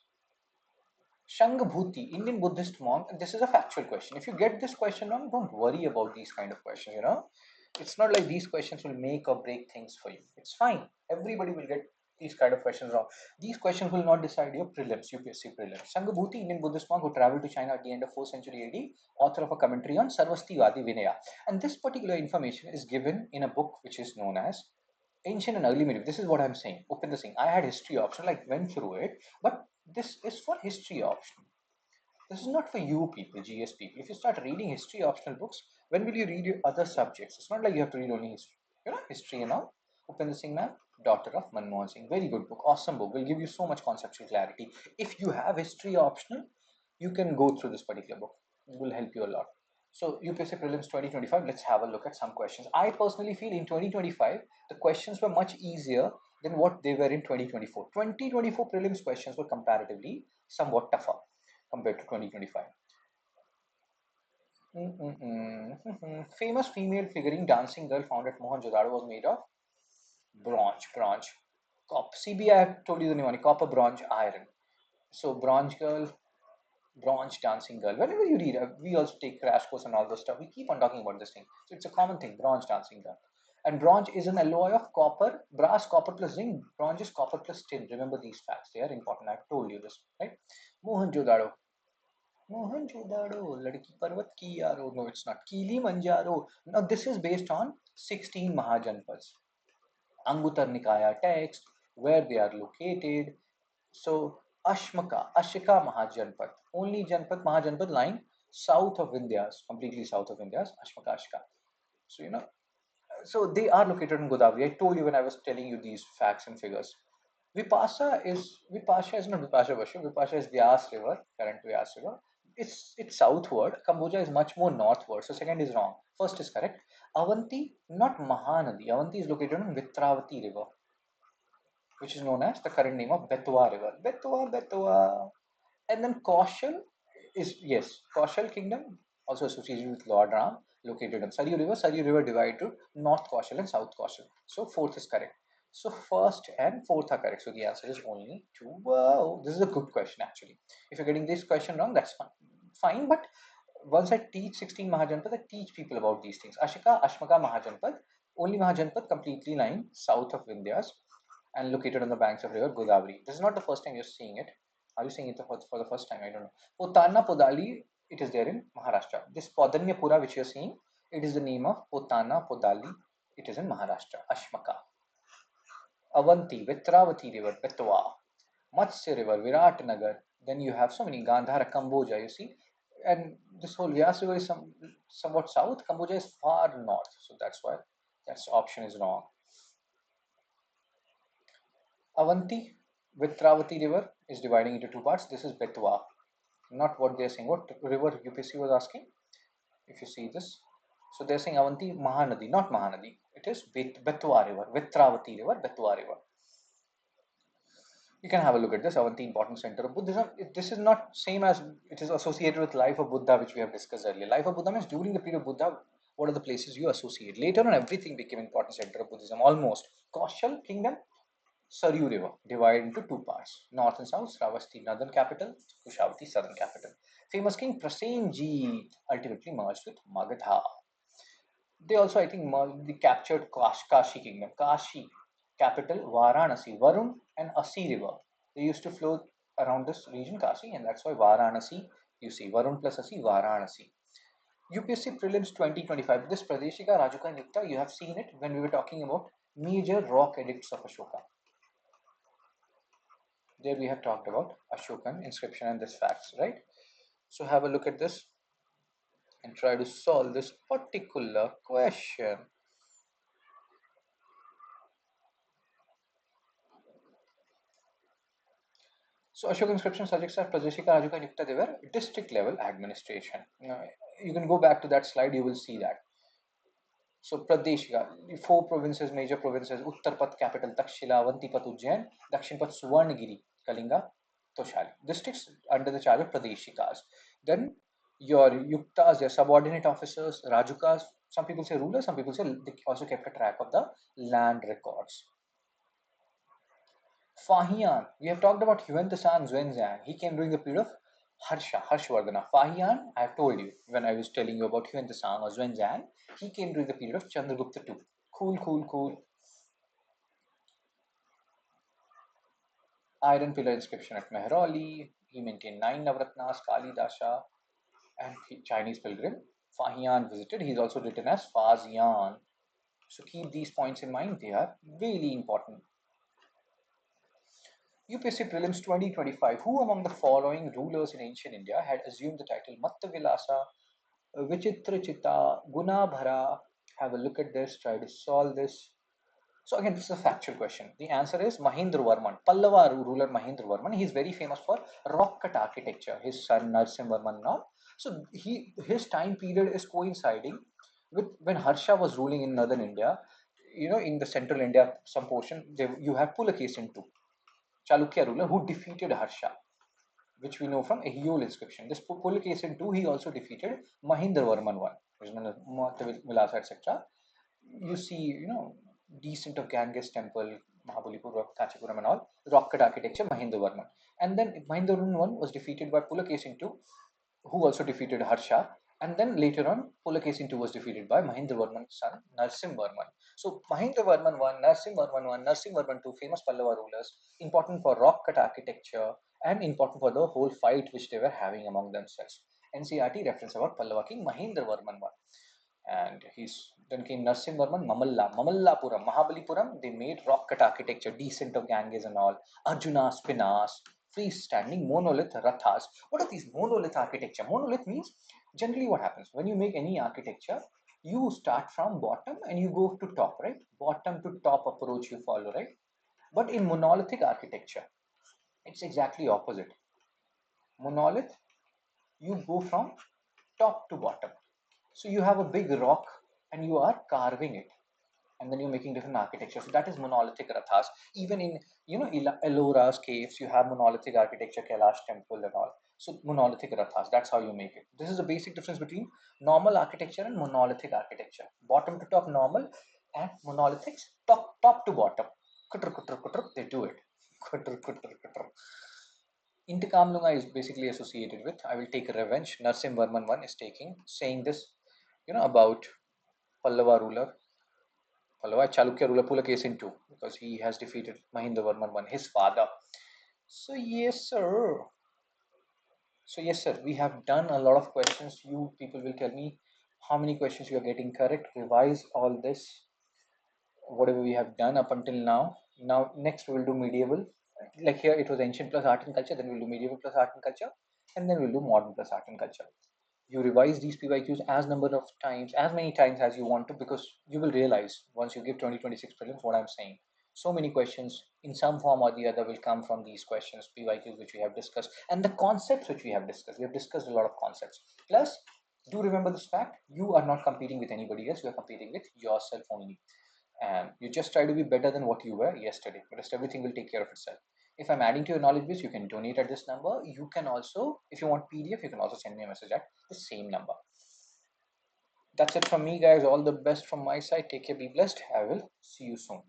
Shanghabhuti, Indian Buddhist monk. This is a factual question. If you get this question wrong, don't worry about these kind of questions. It's not like these questions will make or break things for you. It's fine. Everybody will get these kind of questions wrong. These questions will not decide your prelims, UPSC prelims. Shanghabhuti, Indian Buddhist monk who traveled to China at the end of 4th century AD, author of a commentary on Sarvastivadi Vinaya. And this particular information is given in a book which is known as Ancient and Early Medieval. This is what I'm saying. Upinder Singh. I had history option, like went through it, but this is for history option. This is not for you people, GS people. If you start reading history optional books, when will you read your other subjects? It's not like you have to read only history. History and all. Upinder Singh ma'am, daughter of Manmohan Singh. Very good book, awesome book. Will give you so much conceptual clarity. If you have history optional, you can go through this particular book. It will help you a lot. So UPSC Prelims 2025, let's have a look at some questions. I personally feel in 2025, the questions were much easier than what they were in 2024. 2024 Prelims questions were comparatively somewhat tougher compared to 2025. Famous female figurine dancing girl found at Mohenjo-daro was made of bronze. CB, I have told you the name, copper, bronze, iron. So bronze girl, bronze dancing girl. Whenever you read, we also take crash course and all those stuff. We keep on talking about this thing. So it's a common thing, bronze dancing girl. And bronze is an alloy of copper, brass, copper plus zinc. Bronze is copper plus tin. Remember these facts. They are important. I've told you this, right? Mohenjo-daro. Mohenjo-daro, Ladki Parvat ki yaro. No, it's not. Kilimanjaro. Now, this is based on 16 Mahajanpads. Angutar Nikaya text, where they are located. So, Ashika Mahajanpad. Only Janpad, Mahajanpad lying south of Vindhyas, completely south of Vindhyas, Ashika. So they are located in Godavari. I told you when I was telling you these facts and figures. Vipasha is not Vipasha Bashu. Vipasha is Vyas River, current Vyas River. It's southward. Kamboja is much more northward. So second is wrong. First is correct. Avanti, not Mahanadi. Avanti is located on Vitravati River, which is known as the current name of Betwa River. Betwa. And then Kaushal is, yes, Kaushal Kingdom, also associated with Lord Ram, located on Saryu River. Saryu River divided to North Kaushal and South Kaushal. So fourth is correct. So first and fourth are correct. So the answer is only two. Wow, this is a good question actually. If you're getting this question wrong, that's fine. Fine, but once I teach 16 Mahajanpad, I teach people about these things. Ashmaka Mahajanpad, only Mahajanpad completely lying south of Vindhyas and located on the banks of river Godavari. This is not the first time you're seeing it. Are you seeing it for the first time? I don't know. Potana Podali, it is there in Maharashtra. This Podanyapura which you're seeing, it is the name of Potana Podali. It is in Maharashtra. Ashmaka. Avanti, Vitravati River, Betwa, Matsya River, Viratnagar. Then you have so many Gandhara, Kamboja, you see. And this whole Vyas River is somewhat south. Kamboja is far north. So that's why that option is wrong. Avanti, Vitravati River is dividing into two parts. This is Betwa, not what they're saying. What river UPSC was asking? If you see this, so they're saying Avanti Mahanadi, not Mahanadi. It is Betwa River, Vitravati River, Betwa River. You can have a look at this Avanti, important center of Buddhism. This is not same as it is associated with life of Buddha, which we have discussed earlier. Life of Buddha means during the period of Buddha, what are the places you associate? Later on, everything became important center of Buddhism. Almost Kaushal Kingdom, Saryu River divided into two parts, north and south. Sravasti, northern capital, Kushavati, southern capital. Famous king Prasenjit ultimately merged with Magadha. They also, I think, they captured Kashi kingdom. Kashi, capital Varanasi. Varun and Asi river. They used to flow around this region, Kashi, and that's why Varanasi, you see, Varun plus Asi, Varanasi. UPSC Prelims 2025. This Pradeshika Rajuka Yukta, you have seen it when we were talking about major rock edicts of Ashoka. There we have talked about Ashokan inscription and this facts, right? So have a look at this and try to solve this particular question. So Ashoka inscription suggests that Pradeshika Rajuka Nukta, they were district level administration. You can go back to that slide, you will see that. So Pradeshika, four provinces, major provinces: Uttarpat capital Takshila, Avantipat Ujjain, Dakshinpat Suvarnagiri, Kalinga, Toshali. Districts under the charge of Pradeshikas. Then your Yuktas, their subordinate officers, Rajukas. Some people say rulers, some people say they also kept a track of the land records. Fahian, we have talked about Yuan Xuanzang. He came during the period of Harshvardhana. Fahian, I have told you when I was telling you about Yuan or Xuanzang, he came during the period of Chandragupta II. Cool, cool, cool. Iron pillar inscription at Mehrauli. He maintained 9 Navratnas, Kali Dasha, and Chinese pilgrim. Fahian visited. He is also written as Fazian. So keep these points in mind. They are really important. UPSC Prelims 2025. Who among the following rulers in ancient India had assumed the title Mattavilasa, Vichitra Chitta, Gunabhara? Have a look at this, try to solve this. So again, this is a factual question. The answer is Mahendravarman, Pallava ruler Mahendravarman. He is very famous for rock cut architecture. His son Narsimhavarman now. So his time period is coinciding with when Harsha was ruling in northern India. In the central India, some portion, you have Pulakesin too. Chalukya ruler who defeated Harsha, which we know from Ahiol inscription. This Pulakesin too, he also defeated Mahendravarman I, which is known as Vilasa, etc. You see, descent of Ganges temple, Mahabalipuram, Kachipuram and all, rock cut architecture, Mahendravarman. And then Mahendravarman I was defeated by Pulakesin II, who also defeated Harsha. And then later on, Pulakesin II was defeated by Mahendravarman's son, Narsimhavarman. So Mahendravarman I, Narsimhavarman I, Narsimhavarman II, famous Pallava rulers, important for rock cut architecture and important for the whole fight which they were having among themselves. NCRT reference about Pallava king Mahendravarman I. And then came Narsimhavarman, Mamallapuram, Mahabalipuram. They made rock cut architecture, descent of Ganges and all. Arjuna's Pinas, freestanding monolith rathas. What are these monolith architecture? Monolith means generally what happens when you make any architecture, you start from bottom and you go to top, right? Bottom to top approach you follow, right? But in monolithic architecture, it's exactly opposite. Monolith, you go from top to bottom. So you have a big rock and you are carving it, and then you're making different architecture. So that is monolithic rathas. Even in Ellora's caves, you have monolithic architecture, Kailash temple and all. So monolithic rathas, that's how you make it. This is the basic difference between normal architecture and monolithic architecture. Bottom to top normal, and monolithics top to bottom. Kutter, kutter, kutter, they do it. Kutter, kutter, kutter. Intikamlunga is basically associated with I will take revenge. Narsim Varman I is saying this, about Pallava ruler, Pallava Chalukya ruler Pulakesin too, because he has defeated Mahendravarman I, his father. So yes, sir. So yes, sir. We have done a lot of questions. You people will tell me how many questions you are getting correct. Revise all this, whatever we have done up until now. Now next we will do medieval. Like here it was ancient plus art and culture. Then we'll do medieval plus art and culture, and then we'll do modern plus art and culture. You revise these PYQs as many times as you want to, because you will realize once you give 2026 prelims what I'm saying. So many questions in some form or the other will come from these questions, PYQs which we have discussed, and the concepts which we have discussed. We have discussed a lot of concepts. Plus, do remember this fact: you are not competing with anybody else. You are competing with yourself only, and you just try to be better than what you were yesterday. The rest everything will take care of itself. If I'm adding to your knowledge base, you can donate at this number. You can also, if you want PDF, you can also send me a message at the same number. That's it from me, guys. All the best from my side. Take care, be blessed. I will see you soon.